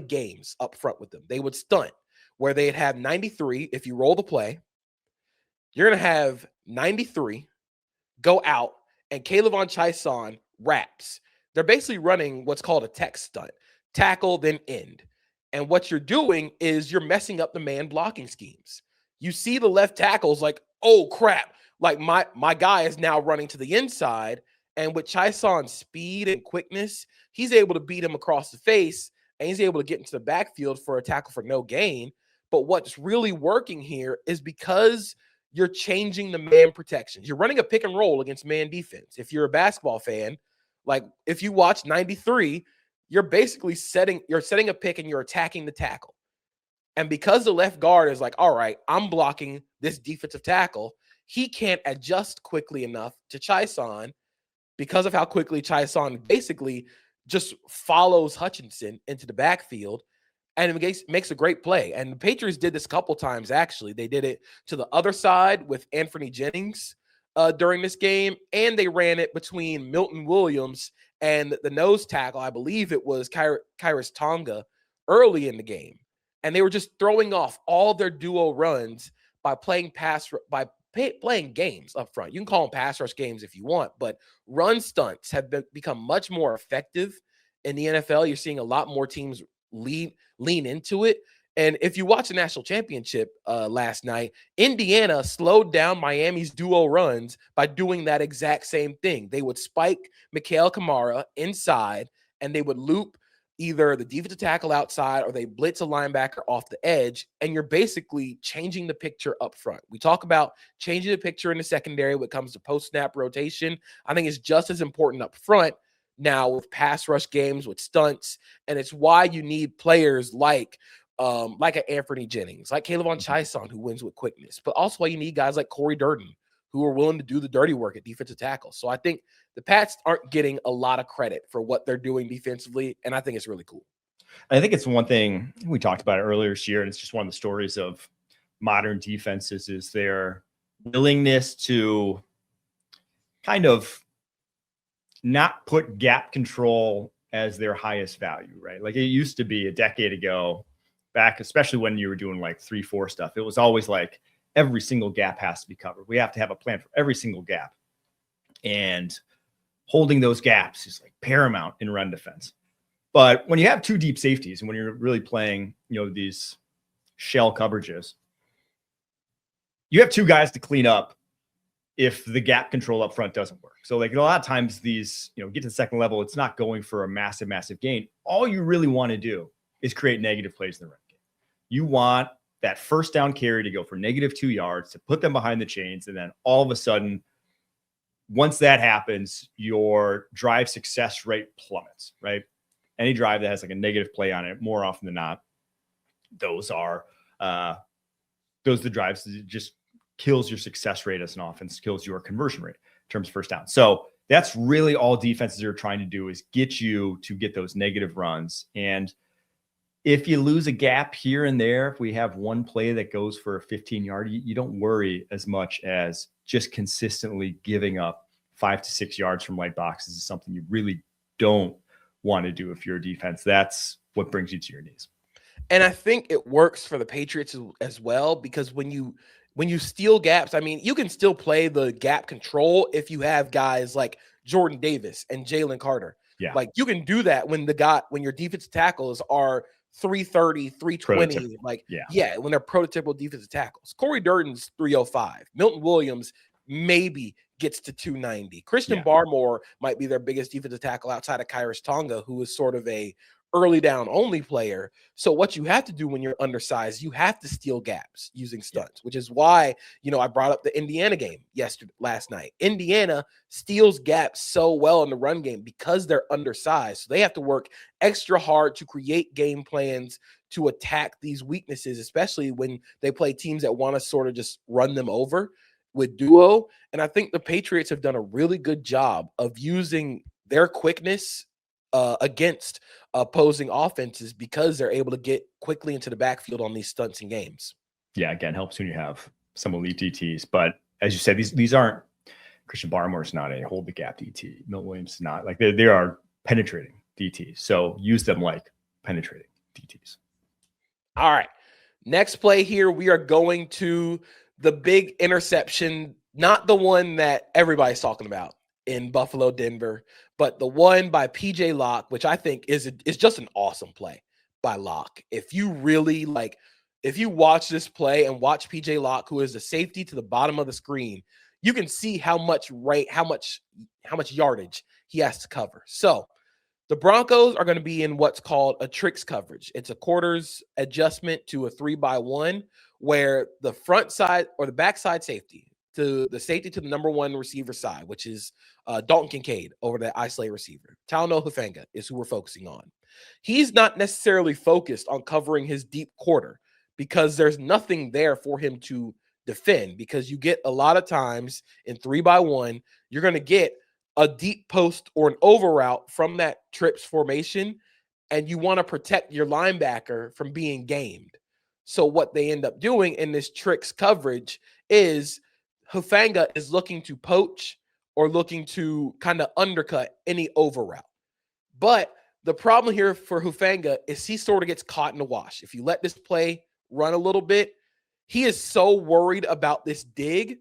games up front with them. They would stunt where they'd have 93. If you roll the play, you're going to have 93 go out and K'Lavon Chaisson wraps. They're basically running what's called a tech stunt. Tackle, then end. And what you're doing is you're messing up the man blocking schemes. You see the left tackles like, oh, crap. Like my guy is now running to the inside. And with Chaisson's speed and quickness, he's able to beat him across the face. And he's able to get into the backfield for a tackle for no gain. But what's really working here is because you're changing the man protections. You're running a pick and roll against man defense. If you're a basketball fan, like if you watch 93, you're basically setting a pick and you're attacking the tackle. And because the left guard is like, all right, I'm blocking this defensive tackle, he can't adjust quickly enough to Chaisson because of how quickly Chaisson basically just follows Hutchinson into the backfield. And it makes a great play. And the Patriots did this a couple times, actually. They did it to the other side with Anthony Jennings during this game, and they ran it between Milton Williams and the nose tackle. I believe it was Kyrus Tonga early in the game. And they were just throwing off all their duo runs by playing playing games up front. You can call them pass rush games if you want, but run stunts have become much more effective in the NFL. You're seeing a lot more teams lean into it. And if you watch the national championship last night, Indiana slowed down Miami's duo runs by doing that exact same thing. They would spike Mikael Kamara inside, and they would loop either the defensive tackle outside or they blitz a linebacker off the edge, and you're basically changing the picture up front. We talk about changing the picture in the secondary when it comes to post-snap rotation. I think it's just as important up front now with pass rush games, with stunts, and it's why you need players like an Anthony Jennings, like K'Lavon Chaisson, who wins with quickness, but also why you need guys like Corey Durden, who are willing to do the dirty work at defensive tackle. So I think the Pats aren't getting a lot of credit for what they're doing defensively, and I think it's really cool. I think it's one thing we talked about it earlier this year, and it's just one of the stories of modern defenses is they're willingness to kind of not put gap control as their highest value, right? Like it used to be a decade ago back, especially when you were doing like 3-4 stuff. It was always like every single gap has to be covered. We have to have a plan for every single gap. And holding those gaps is like paramount in run defense. But when you have two deep safeties and when you're really playing, these shell coverages, you have two guys to clean up if the gap control up front doesn't work. So like a lot of times these, get to the second level, it's not going for a massive, massive gain. All you really want to do is create negative plays in the run game. You want that first down carry to go for -2 yards, to put them behind the chains. And then all of a sudden, once that happens, your drive success rate plummets, right? Any drive that has like a negative play on it, more often than not, those are the drives that just kills your success rate as an offense, kills your conversion rate in terms of first down. So that's really all defenses are trying to do, is get you to get those negative runs. And if you lose a gap here and there, if we have one play that goes for a 15-yard, you don't worry as much as just consistently giving up 5 to 6 yards from white boxes is something you really don't want to do if you're a defense. That's what brings you to your knees. And I think it works for the Patriots as well, because when you steal gaps, I mean, you can still play the gap control if you have guys like Jordan Davis and Jalen Carter. Yeah. Like you can do that when your defensive tackles are 330, 320, when they're prototypical defensive tackles. Corey Durden's 305. Milton Williams maybe gets to 290. Christian Barmore might be their biggest defensive tackle outside of Kyrus Tonga, who is sort of a early down only player. So what you have to do when you're undersized, you have to steal gaps using stunts, which is why, I brought up the Indiana game last night. Indiana steals gaps so well in the run game because they're undersized. So they have to work extra hard to create game plans to attack these weaknesses, especially when they play teams that want to sort of just run them over with duo. And I think the Patriots have done a really good job of using their quickness against opposing offenses because they're able to get quickly into the backfield on these stunts and games. Yeah, again, helps when you have some elite DTs. But as you said, these aren't, Christian Barmore's not a hold the gap DT. Milton Williams is not. Like they are penetrating DTs. So use them like penetrating DTs. All right. Next play here, we are going to the big interception, not the one that everybody's talking about in Buffalo, Denver, but the one by PJ Locke, which I think is just an awesome play by Locke. If you watch this play and watch PJ Locke, who is the safety to the bottom of the screen, you can see how much yardage he has to cover. So the Broncos are going to be in what's called a tricks coverage. It's a quarters adjustment to a 3-by-1, where the front side or the backside safety to the safety to the number one receiver side, which is Dalton Kincaid over the isolated receiver. Talanoa Hufanga is who we're focusing on. He's not necessarily focused on covering his deep quarter because there's nothing there for him to defend, because you get a lot of times in 3-by-1, you're going to get a deep post or an over route from that trips formation, and you want to protect your linebacker from being gamed. So what they end up doing in this tricks coverage is Hufanga is looking to poach or looking to kind of undercut any over route. But the problem here for Hufanga is he sort of gets caught in the wash. If you let this play run a little bit, he is so worried about this dig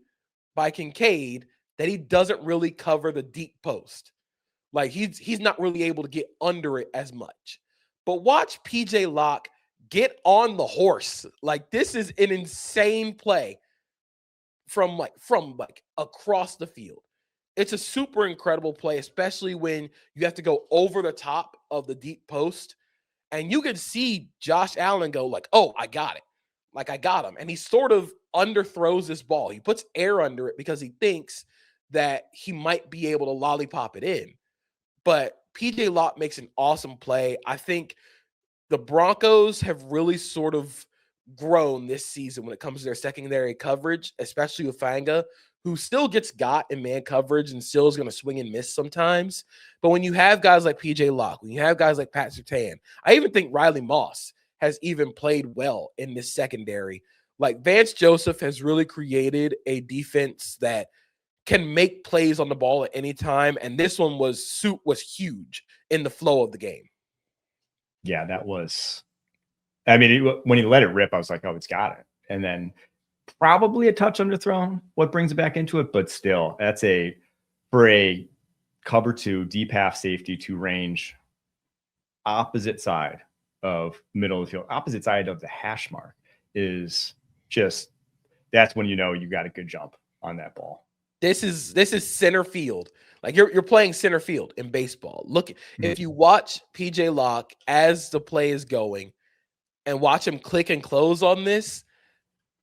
by Kincaid that he doesn't really cover the deep post. Like he's not really able to get under it as much. But watch PJ Locke get on the horse. Like this is an insane play from across the field. It's a super incredible play, especially when you have to go over the top of the deep post. And you can see Josh Allen go like, oh, I got it. Like I got him. And he sort of underthrows this ball. He puts air under it because he thinks that he might be able to lollipop it in. But PJ Locke makes an awesome play. I think the Broncos have really sort of grown this season when it comes to their secondary coverage, especially with Hufanga, who still gets got in man coverage and still is going to swing and miss sometimes. But when you have guys like PJ Locke, when you have guys like Pat Surtain, I even think Riley Moss has even played well in this secondary. Like Vance Joseph has really created a defense that can make plays on the ball at any time. And this one was huge in the flow of the game. Yeah, that was, I mean, when he let it rip, I was like, oh, it's got it. And then probably a touch underthrown, what brings it back into it. But still, that's for a cover 2, deep half safety to range opposite side of middle of the field, opposite side of the hash mark is just, that's when you know you got a good jump on that ball. This is center field. Like you're playing center field in baseball. Look, if you watch PJ Locke as the play is going and watch him click and close on this,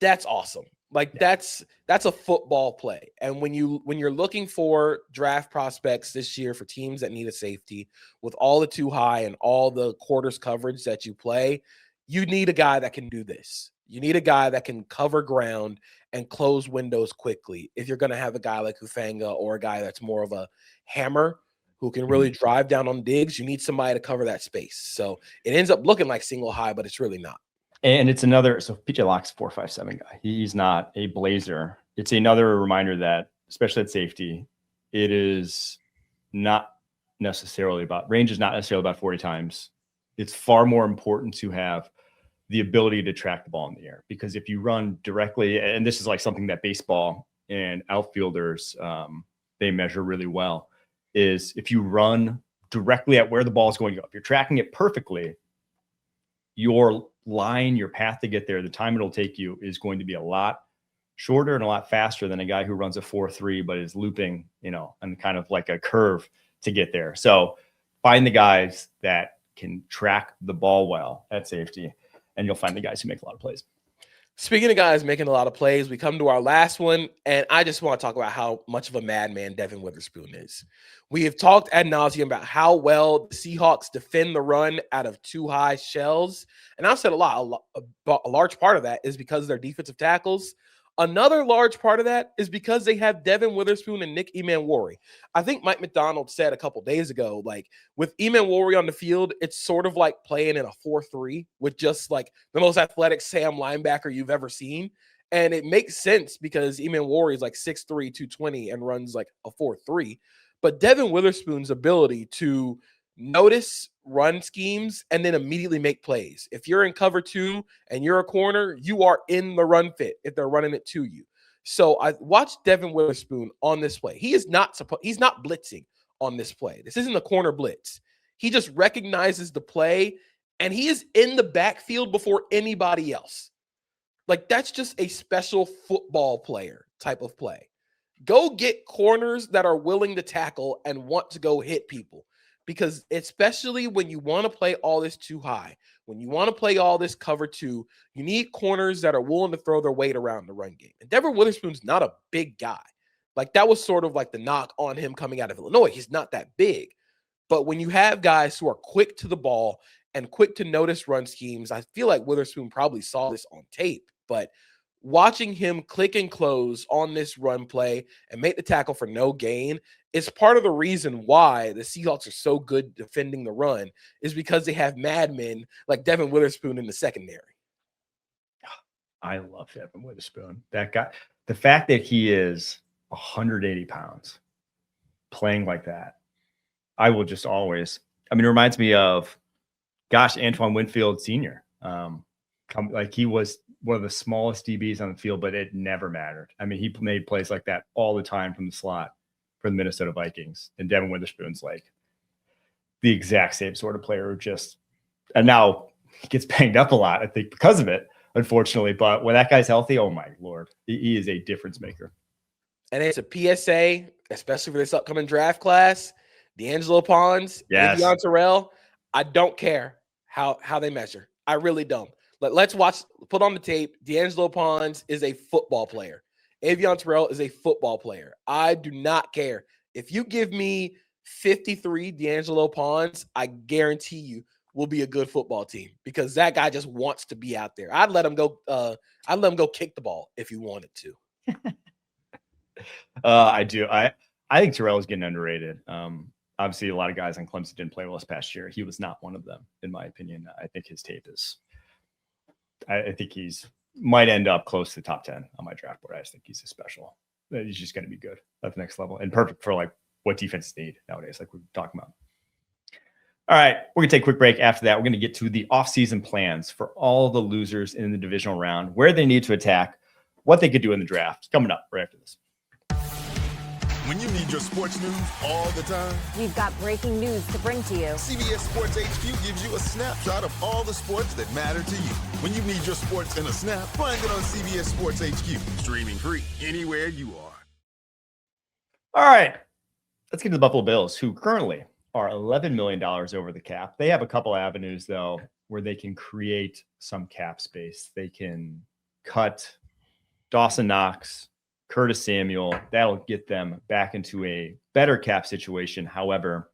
that's awesome. Like that's a football play. And when you're looking for draft prospects this year for teams that need a safety with all the too high and all the quarters coverage that you play, you need a guy that can do this. You need a guy that can cover ground and close windows quickly. If you're going to have a guy like Hufanga or a guy that's more of a hammer who can really drive down on digs, you need somebody to cover that space. So it ends up looking like single high, but it's really not. And it's another, so PJ Locke's 4.57 guy. He's not a blazer. It's another reminder that, especially at safety, it is not necessarily about, range is not necessarily about 40 times. It's far more important to have the ability to track the ball in the air, because if you run directly, and this is like something that baseball and outfielders, they measure really well, is if you run directly at where the ball is going to go, if you're tracking it perfectly, your line, your path to get there, the time it'll take you is going to be a lot shorter and a lot faster than a guy who runs a 4.3 but is looping, and kind of like a curve to get there. So find the guys that can track the ball well at safety, and you'll find the guys who make a lot of plays. Speaking of guys making a lot of plays, we come to our last one, and I just want to talk about how much of a madman Devin Witherspoon is. We have talked ad nauseum about how well the Seahawks defend the run out of too high shells, and I've said a large part of that is because of their defensive tackles. Another large part of that is because they have Devin Witherspoon and Nick Emanwori. I think Mike McDonald said a couple days ago, like with Emanwori on the field, it's sort of like playing in a 4-3 with just like the most athletic Sam linebacker you've ever seen. And it makes sense because Emanwori is like 6'3", 220 and runs like a 4.3. But Devin Witherspoon's ability to notice run schemes and then immediately make plays. If you're in cover 2 and you're a corner, you are in the run fit if they're running it to you. So I watched Devin Witherspoon on this play. He's not blitzing on this play. This isn't a corner blitz. He just recognizes the play and he is in the backfield before anybody else. Like that's just a special football player type of play. Go get corners that are willing to tackle and want to go hit people. Because especially when you want to play all this too high, when you want to play all this cover 2, you need corners that are willing to throw their weight around the run game. And Devin Witherspoon's not a big guy. Like that was sort of like the knock on him coming out of Illinois. He's not that big. But when you have guys who are quick to the ball and quick to notice run schemes, I feel like Witherspoon probably saw this on tape. But watching him click and close on this run play and make the tackle for no gain is part of the reason why the Seahawks are so good defending the run, is because they have madmen like Devin Witherspoon in the secondary. I love Devin Witherspoon. That guy, the fact that he is 180 pounds playing like that, I will just always, it reminds me of, Antoine Winfield Sr. Like he was one of the smallest DBs on the field, but it never mattered. He made plays like that all the time from the slot for the Minnesota Vikings. And Devin Witherspoon's like the exact same sort of player, and now he gets banged up a lot, I think, because of it, unfortunately. But when that guy's healthy, oh my Lord, he is a difference maker. And it's a PSA, especially for this upcoming draft class. D'Angelo Pons, yes. Avion Terrell, I don't care how they measure. I really don't. Let's watch, put on the tape. D'Angelo Pons is a football player. Avion Terrell is a football player. I do not care. If you give me 53 D'Angelo Pons, I guarantee you will be a good football team, because that guy just wants to be out there. I'd let him go. I'd let him go kick the ball if he wanted to. I do. I think Terrell is getting underrated. Obviously, a lot of guys on Clemson didn't play well this past year. He was not one of them, in my opinion. I think his tape is. I think he's might end up close to the top 10 on my draft board. I just think he's a special. He's just going to be good at the next level and perfect for like what defenses need nowadays, like we're talking about. All right, we're going to take a quick break. After that, we're going to get to the offseason plans for all the losers in the divisional round, where they need to attack, what they could do in the draft. Coming up right after this. When you need your sports news all the time, we've got breaking news to bring to you. CBS Sports HQ gives you a snapshot of all the sports that matter to you. When you need your sports in a snap, find it on CBS Sports HQ, streaming free anywhere you are. All right, let's get to the Buffalo Bills, who currently are $11 million over the cap. They have a couple avenues, though, where they can create some cap space. They can cut Dawson Knox, Curtis Samuel. That'll get them back into a better cap situation. However,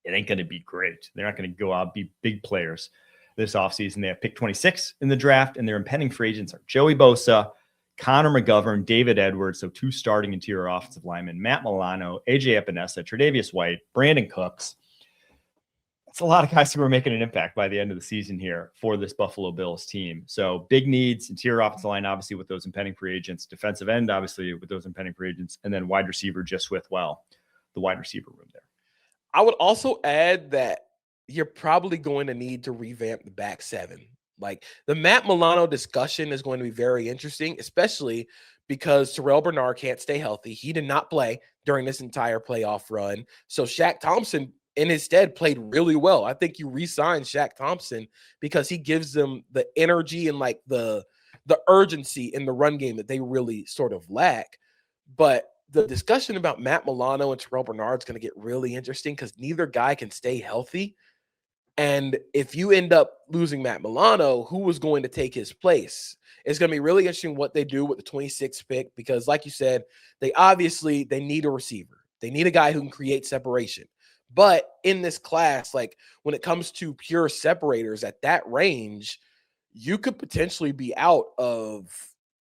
it ain't going to be great. They're not going to go out and be big players this offseason. They have pick 26 in the draft, and their impending free agents are Joey Bosa, Connor McGovern, David Edwards, so 2 starting interior offensive linemen, Matt Milano, AJ Epinesa, Tre'Davious White, Brandon Cooks. That's a lot of guys who are making an impact by the end of the season here for this Buffalo Bills team. So big needs, interior offensive line, obviously with those impending free agents, defensive end, obviously with those impending free agents, and then wide receiver just with, well, the wide receiver room there. I would also add that you're probably going to need to revamp the back seven. Like the Matt Milano discussion is going to be very interesting, especially because Terrell Bernard can't stay healthy. He did not play during this entire playoff run. So Shaq Thompson in his stead played really well. I think you re-signed Shaq Thompson because he gives them the energy and like the urgency in the run game that they really sort of lack. But the discussion about Matt Milano and Terrell Bernard is going to get really interesting because neither guy can stay healthy. And if you end up losing Matt Milano, who was going to take his place? It's going to be really interesting what they do with the 26th pick because, like you said, they need a receiver. They need a guy who can create separation. But in this class, like when it comes to pure separators at that range, you could potentially be out of,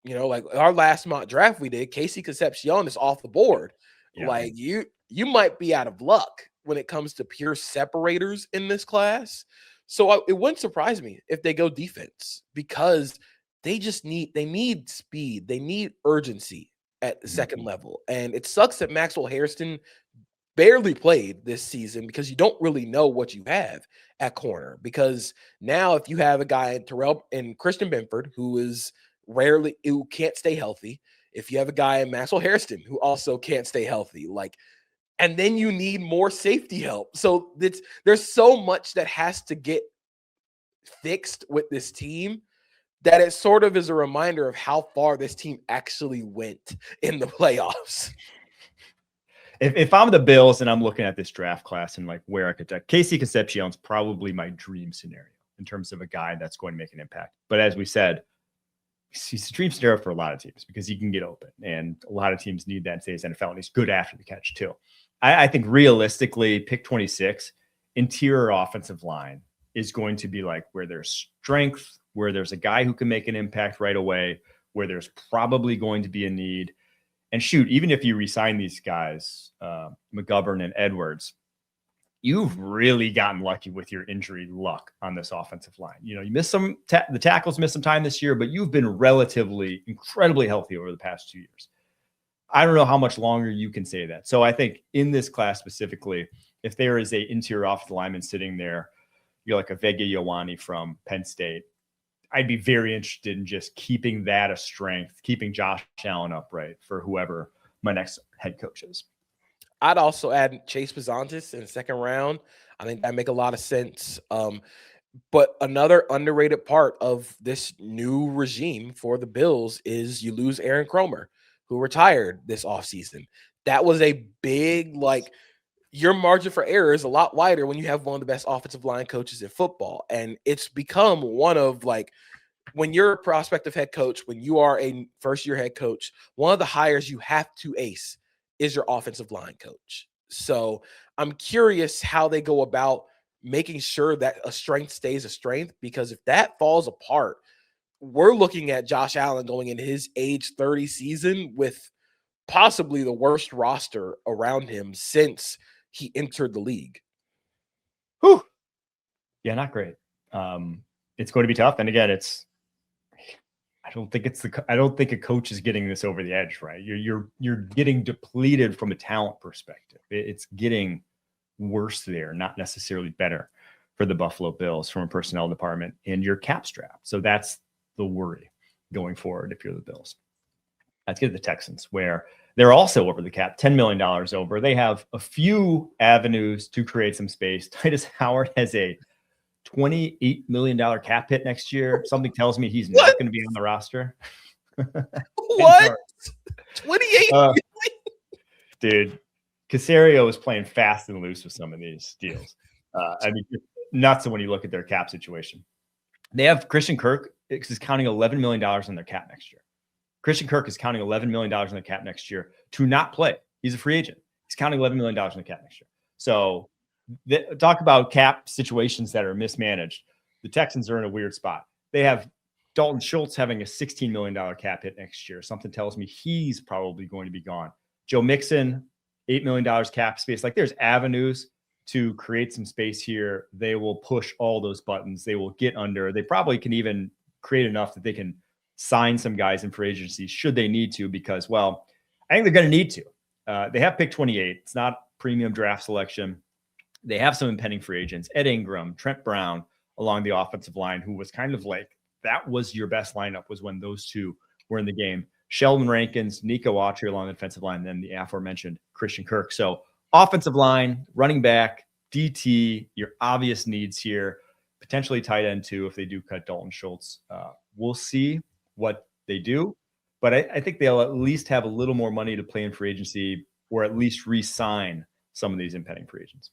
like our last mock draft we did, Casey Concepcion is off the board. Yeah. Like you might be out of luck when it comes to pure separators in this class. So it wouldn't surprise me if they go defense because they need speed. They need urgency at the second level. And it sucks that Maxwell Hairston barely played this season because you don't really know what you have at corner. Because now if you have a guy in Terrell and Christian Benford who can't stay healthy, if you have a guy in Maxwell Hairston who also can't stay healthy, and then you need more safety help. So there's so much that has to get fixed with this team that it sort of is a reminder of how far this team actually went in the playoffs. If I'm the Bills and I'm looking at this draft class and like where I could take, Casey Concepcion's probably my dream scenario in terms of a guy that's going to make an impact. But as we said, he's a dream scenario for a lot of teams because he can get open, and a lot of teams need that in today's NFL, and he's good after the catch too. I think realistically, pick 26, interior offensive line is going to be like where there's strength, where there's a guy who can make an impact right away, where there's probably going to be a need. And shoot, even if you re-sign these guys, McGovern and Edwards, you've really gotten lucky with your injury luck on this offensive line. You missed the tackles missed some time this year, but you've been relatively incredibly healthy over the past 2 years. I don't know how much longer you can say that. So I think in this class specifically, if there is a interior offensive lineman sitting there, like a Vega Ioane from Penn State, I'd be very interested in just keeping that a strength, keeping Josh Allen upright for whoever my next head coach is. I'd also add Chase Bizantis in the second round. I think that make a lot of sense. But another underrated part of this new regime for the Bills is you lose Aaron Kromer, who retired this offseason. That was a big, your margin for error is a lot wider when you have one of the best offensive line coaches in football. And it's become one of when you're a prospective head coach, when you are a first-year head coach, one of the hires you have to ace is your offensive line coach. So I'm curious how they go about making sure that a strength stays a strength, because if that falls apart, we're looking at Josh Allen going into his age 30 season with possibly the worst roster around him since he entered the league. Whew. Yeah, not great. It's going to be tough. And again, I don't think a coach is getting this over the edge, right? You're getting depleted from a talent perspective. It's getting worse there, not necessarily better for the Buffalo Bills from a personnel department and your cap strap. So that's the worry going forward if you're the Bills. Let's get to the Texans, where they're also over the cap, $10 million over. They have a few avenues to create some space. Titus Howard has a $28 million cap hit next year. Something tells me he's not going to be on the roster. What? 28 dude, Casario is playing fast and loose with some of these deals. I mean, nuts when you look at their cap situation. They have Christian Kirk is counting $11 million on their cap next year. Christian Kirk is counting $11 million on the cap next year to not play. He's a free agent. He's counting $11 million on the cap next year. So talk about cap situations that are mismanaged. The Texans are in a weird spot. They have Dalton Schultz having a $16 million cap hit next year. Something tells me he's probably going to be gone. Joe Mixon, $8 million cap space. Like, there's avenues to create some space here. They will push all those buttons. They will get under. They probably can even create enough that they can sign some guys in free agency should they need to, because, well, I think they're going to need to. They have pick 28. It's not premium draft selection. They have some impending free agents, Ed Ingram, Trent Brown along the offensive line, who was kind of like, that was your best lineup was when those two were in the game. Sheldon Rankins, Nico Autry along the defensive line, and then the aforementioned Christian Kirk. So offensive line, running back, DT, your obvious needs here, potentially tight end too if they do cut Dalton Schultz. We'll see what they do, but I think they'll at least have a little more money to play in free agency, or at least re-sign some of these impending free agents.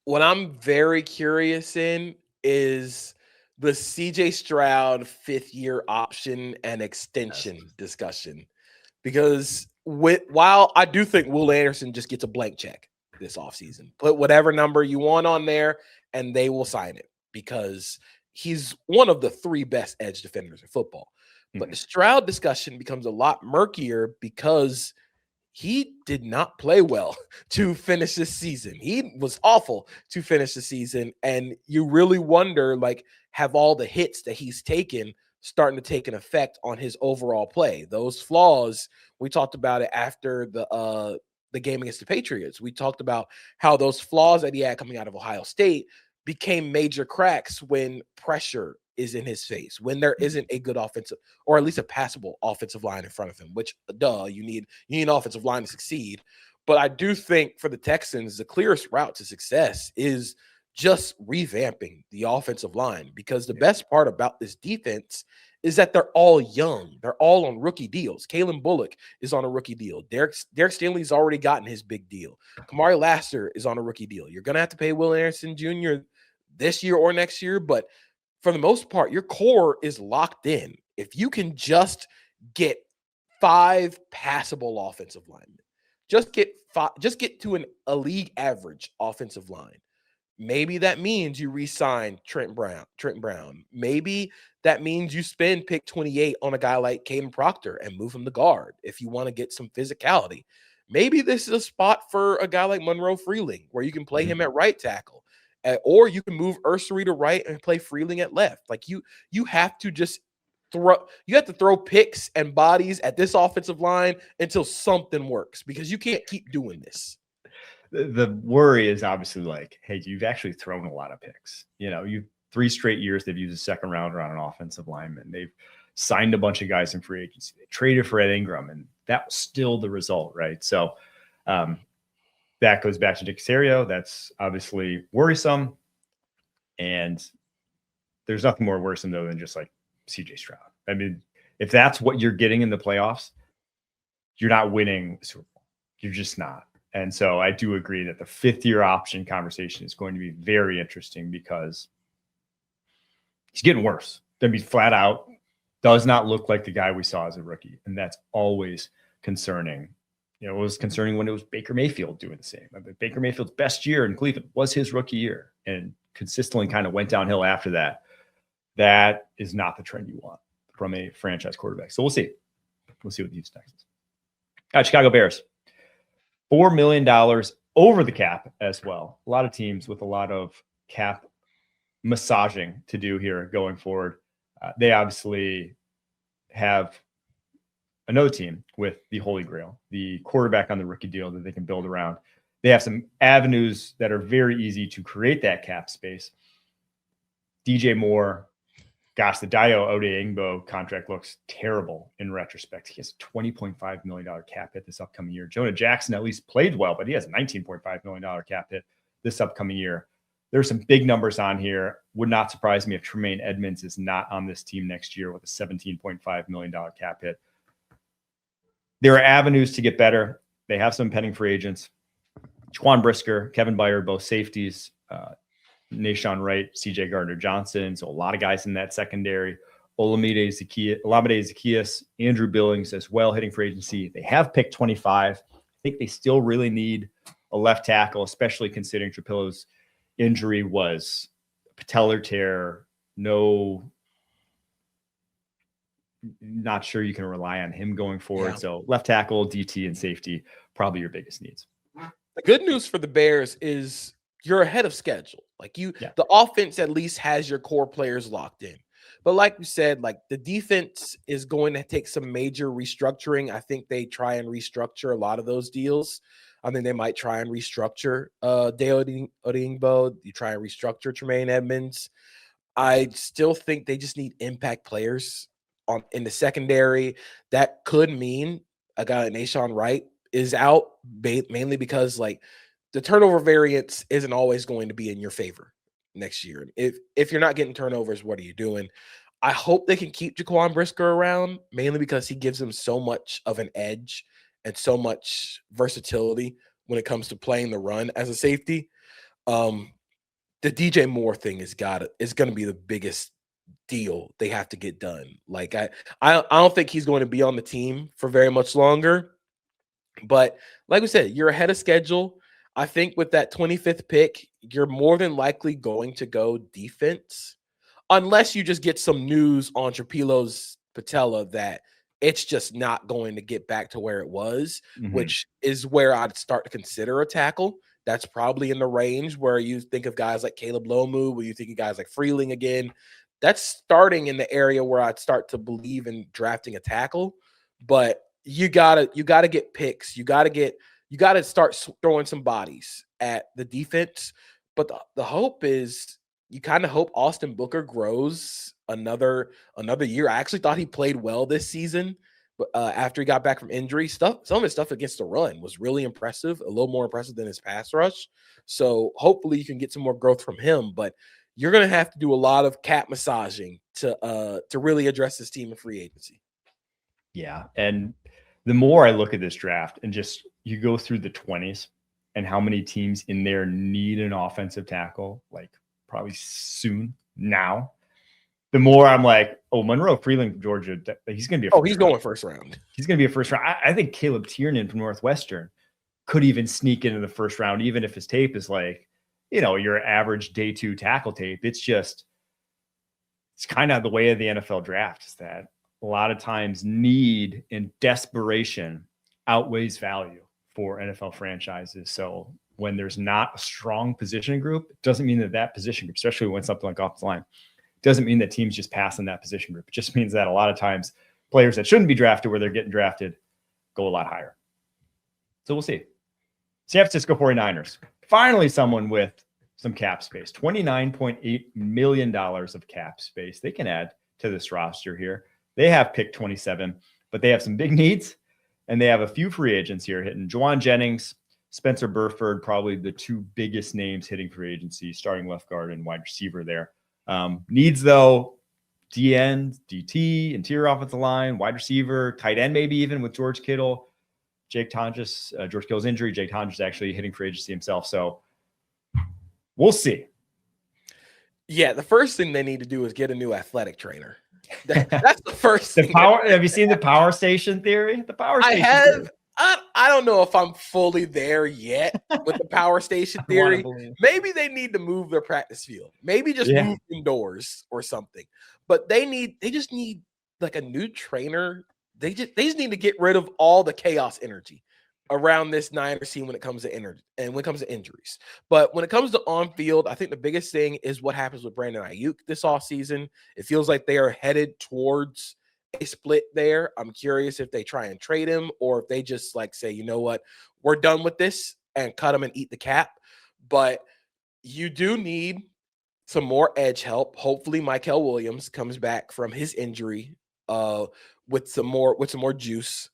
What I'm very curious in is the CJ Stroud 5th-year option and extension discussion, because while I do think Will Anderson just gets a blank check this offseason, put whatever number you want on there and they will sign it, because he's one of the 3 best edge defenders in football. But the Stroud discussion becomes a lot murkier because he did not play well to finish this season. He was awful to finish the season. And you really wonder, like, have all the hits that he's taken starting to take an effect on his overall play? Those flaws, we talked about it after the game against the Patriots. We talked about how those flaws that he had coming out of Ohio State became major cracks when pressure is in his face, when there isn't a good offensive, or at least a passable offensive line in front of him, which you need an offensive line to succeed. But I do think for the Texans, the clearest route to success is just revamping the offensive line, because the best part about this defense is that they're all young. They're all on rookie deals. Kalen Bullock is on a rookie deal. Derek Stingley's already gotten his big deal. Kamari Lassiter is on a rookie deal. You're going to have to pay Will Anderson Jr. this year or next year, but for the most part, your core is locked in. If you can just get 5 passable offensive linemen, just get to a league average offensive line. Maybe that means you re-sign Trent Brown. Maybe that means you spend pick 28 on a guy like Caden Proctor and move him to guard if you want to get some physicality. Maybe this is a spot for a guy like Monroe Freeling where you can play him at right tackle. Or you can move Ursary to right and play Freeling at left. Like, you have to just throw picks and bodies at this offensive line until something works, because you can't keep doing this. The worry is obviously like, hey, you've actually thrown a lot of picks. You 3 straight years they've used a second rounder on an offensive lineman. They've signed a bunch of guys in free agency. They traded for Ed Ingram, and that was still the result, right? So that goes back to Nick Casario. That's obviously worrisome. And there's nothing more worrisome, though, than just like CJ Stroud. I mean, if that's what you're getting in the playoffs, you're not winning the Super Bowl. You're just not. And so I do agree that the 5th-year option conversation is going to be very interesting, because he's getting worse. I mean, flat out does not look like the guy we saw as a rookie. And that's always concerning. It was concerning when it was Baker Mayfield doing the same. I mean, Baker Mayfield's best year in Cleveland was his rookie year, and consistently kind of went downhill after that. That is not the trend you want from a franchise quarterback. So we'll see. We'll see what the Houston Texans. All right, Chicago Bears. $4 million over the cap as well. A lot of teams with a lot of cap massaging to do here going forward. They obviously have another team with the Holy Grail, the quarterback on the rookie deal that they can build around. They have some avenues that are very easy to create that cap space. DJ Moore, gosh, the Dayo Odeingbo contract looks terrible in retrospect. He has a $20.5 million cap hit this upcoming year. Jonah Jackson at least played well, but he has a $19.5 million cap hit this upcoming year. There's some big numbers on here. Would not surprise me if Tremaine Edmonds is not on this team next year with a $17.5 million cap hit. There are avenues to get better. They have some pending free agents. Jaquan Brisker, Kevin Byard, both safeties, Nashawn Wright, CJ Gardner-Johnson. So a lot of guys in that secondary. Olamide Zaccheaus, Andrew Billings as well, hitting free agency. They have picked 25. I think they still really need a left tackle, especially considering Trapillo's injury was a patellar tear. Not sure you can rely on him going forward. Yeah. So left tackle, DT, and safety, probably your biggest needs. The good news for the Bears is you're ahead of schedule. Like the offense at least has your core players locked in. But like you said, like the defense is going to take some major restructuring. I think they try and restructure a lot of those deals. I mean, they might try and restructure Dayo Odeingbo. You try and restructure Tremaine Edmonds. I still think they just need impact players in the secondary. That could mean a guy like Nashawn Wright is out, mainly because like the turnover variance isn't always going to be in your favor next year. If you're not getting turnovers, what are you doing? I hope they can keep Jaquan Brisker around, mainly because he gives them so much of an edge and so much versatility when it comes to playing the run as a safety. The DJ Moore thing is going to be the biggest deal they have to get done. Like I don't think he's going to be on the team for very much longer. But like we said, you're ahead of schedule. I think with that 25th pick, you're more than likely going to go defense, unless you just get some news on Trapillo's patella that it's just not going to get back to where it was, which is where I'd start to consider a tackle. That's probably in the range where you think of guys like Caleb Lomu, where you think of guys like Freeling again. That's starting in the area where I'd start to believe in drafting a tackle. But you gotta get picks. You gotta start throwing some bodies at the defense. But the hope is you kind of hope Austin Booker grows another year. I actually thought he played well this season, but after he got back from injury, some of his stuff against the run was really impressive, a little more impressive than his pass rush. So hopefully you can get some more growth from him. But you're going to have to do a lot of cap massaging to really address this team in free agency. Yeah, and the more I look at this draft and just you go through the 20s and how many teams in there need an offensive tackle, like probably soon now, the more I'm like, oh, Monroe Freeling from Georgia, he's going to be he's going first round. He's going to be a first round. I think Caleb Tiernan from Northwestern could even sneak into the first round, even if his tape is like, your average day 2 tackle tape. It's kind of the way of the NFL draft is that a lot of times need and desperation outweighs value for NFL franchises. So when there's not a strong position group, it doesn't mean that position group, especially when something like offensive line, doesn't mean that teams just pass on that position group. It just means that a lot of times players that shouldn't be drafted where they're getting drafted go a lot higher. So we'll see. San Francisco 49ers, finally someone with some cap space, $29.8 million of cap space. They can add to this roster here. They have picked 27, but they have some big needs, and they have a few free agents here hitting. Juwan Jennings, Spencer Burford, probably the two biggest names hitting free agency, starting left guard and wide receiver there. Needs, though, DN, DT, interior offensive line, wide receiver, tight end maybe even with George Kittle. Jake Tonjes, George Kittle's injury. Jake Tonjes actually hitting free agency himself. So we'll see. Yeah, the first thing they need to do is get a new athletic trainer. That's the first thing. Have you seen the power station theory? The power station. I have. Theory. I don't know if I'm fully there yet with the power station theory. Maybe they need to move their practice field. Maybe just move indoors or something. But they just need like a new trainer. They just need to get rid of all the chaos energy around this Niners team when it comes to energy and when it comes to injuries. But when it comes to on field, I think the biggest thing is what happens with Brandon Ayuk this offseason. It feels like they are headed towards a split there. I'm curious if they try and trade him or if they just like say, you know what, we're done with this and cut him and eat the cap. But you do need some more edge help. Hopefully Michael Williams comes back from his injury with some more juice.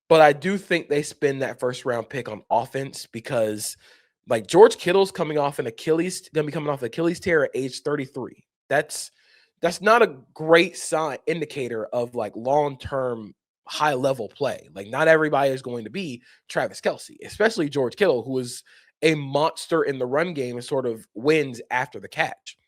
But I do think they spend that first round pick on offense because like George Kittle's coming off an Achilles, going to be coming off Achilles tear at age 33. That's not a great indicator of like long-term high-level play. Like not everybody is going to be Travis Kelce, especially George Kittle, who is a monster in the run game and sort of wins after the catch.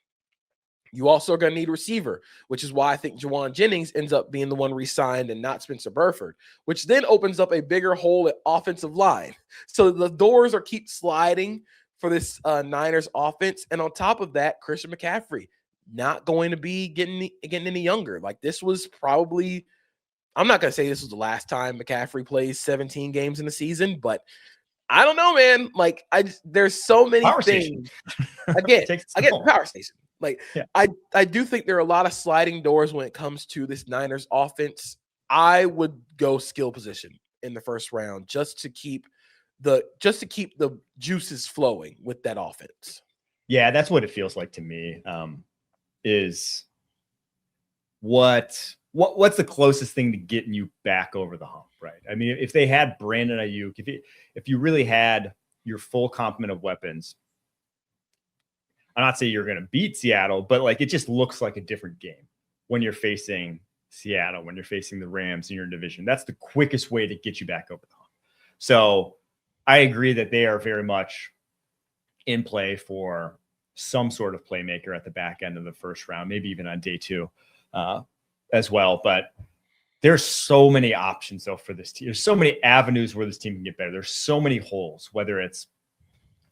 You also are going to need a receiver, which is why I think Juwan Jennings ends up being the one re-signed and not Spencer Burford, which then opens up a bigger hole at offensive line. So the doors keep sliding for this Niners offense. And on top of that, Christian McCaffrey not going to be getting any younger. Like this was probably, I'm not going to say this was the last time McCaffrey plays 17 games in the season, but I don't know, man. Like there's so many Power things. Again, power station. Like, yeah. I do think there are a lot of sliding doors when it comes to this Niners offense. I would go skill position in the first round just to keep the juices flowing with that offense. Yeah, that's what it feels like to me. Is what's the closest thing to getting you back over the hump, right? I mean, if they had Brandon Ayuk, if you really had your full complement of weapons, I'm not saying you're going to beat Seattle, but like it just looks like a different game when you're facing Seattle, when you're facing the Rams in your division. That's the quickest way to get you back over the hump. So I agree that they are very much in play for some sort of playmaker at the back end of the first round, maybe even on day 2 as well. But there's so many options though for this team. There's so many avenues where this team can get better. There's so many holes, whether it's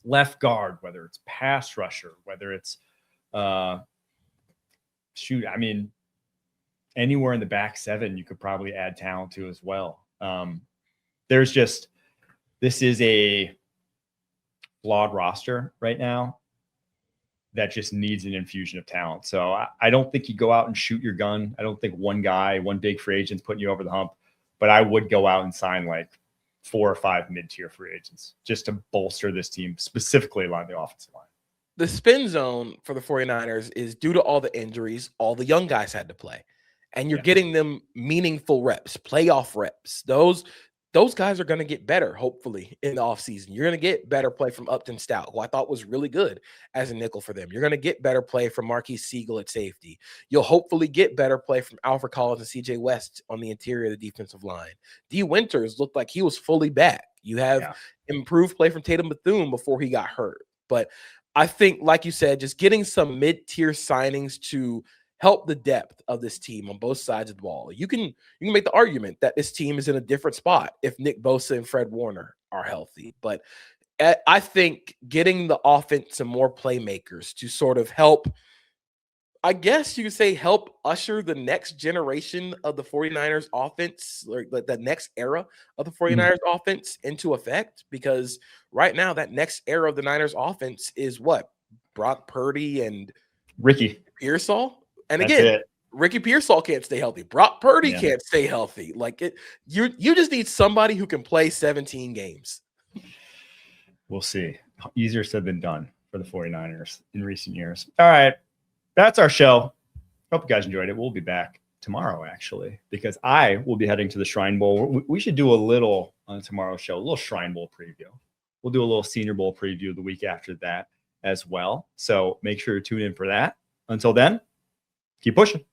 left guard, whether it's pass rusher, whether it's I mean, anywhere in the back 7, you could probably add talent to as well. This is a flawed roster right now that just needs an infusion of talent. So I don't think you go out and shoot your gun. I don't think one big free agent's putting you over the hump, but I would go out and sign like 4 or 5 mid-tier free agents just to bolster this team, specifically along the offensive line. The spin zone for the 49ers is due to all the injuries, all the young guys had to play, and you're getting them meaningful reps, playoff reps. Those guys are going to get better, hopefully, in the offseason. You're going to get better play from Upton Stout, who I thought was really good as a nickel for them. You're going to get better play from Marquise Siegel at safety. You'll hopefully get better play from Alfred Collins and C.J. West on the interior of the defensive line. D. Winters looked like he was fully back. You have improved play from Tatum Bethune before he got hurt. But I think, like you said, just getting some mid-tier signings to help the depth of this team on both sides of the ball. You can make the argument that this team is in a different spot if Nick Bosa and Fred Warner are healthy. But I think getting the offense some more playmakers to sort of help, I guess you could say, help usher the next generation of the 49ers offense, or the next era of the 49ers offense into effect. Because right now, that next era of the Niners offense is what? Brock Purdy and Ricky Pearsall. And That's again, it. Ricky Pearsall can't stay healthy. Brock Purdy can't stay healthy. Like you just need somebody who can play 17 games. We'll see. Easier said than done for the 49ers in recent years. All right. That's our show. Hope you guys enjoyed it. We'll be back tomorrow, actually, because I will be heading to the Shrine Bowl. We should do a little on tomorrow's show, a little Shrine Bowl preview. We'll do a little Senior Bowl preview the week after that as well. So make sure to tune in for that. Until then, keep pushing.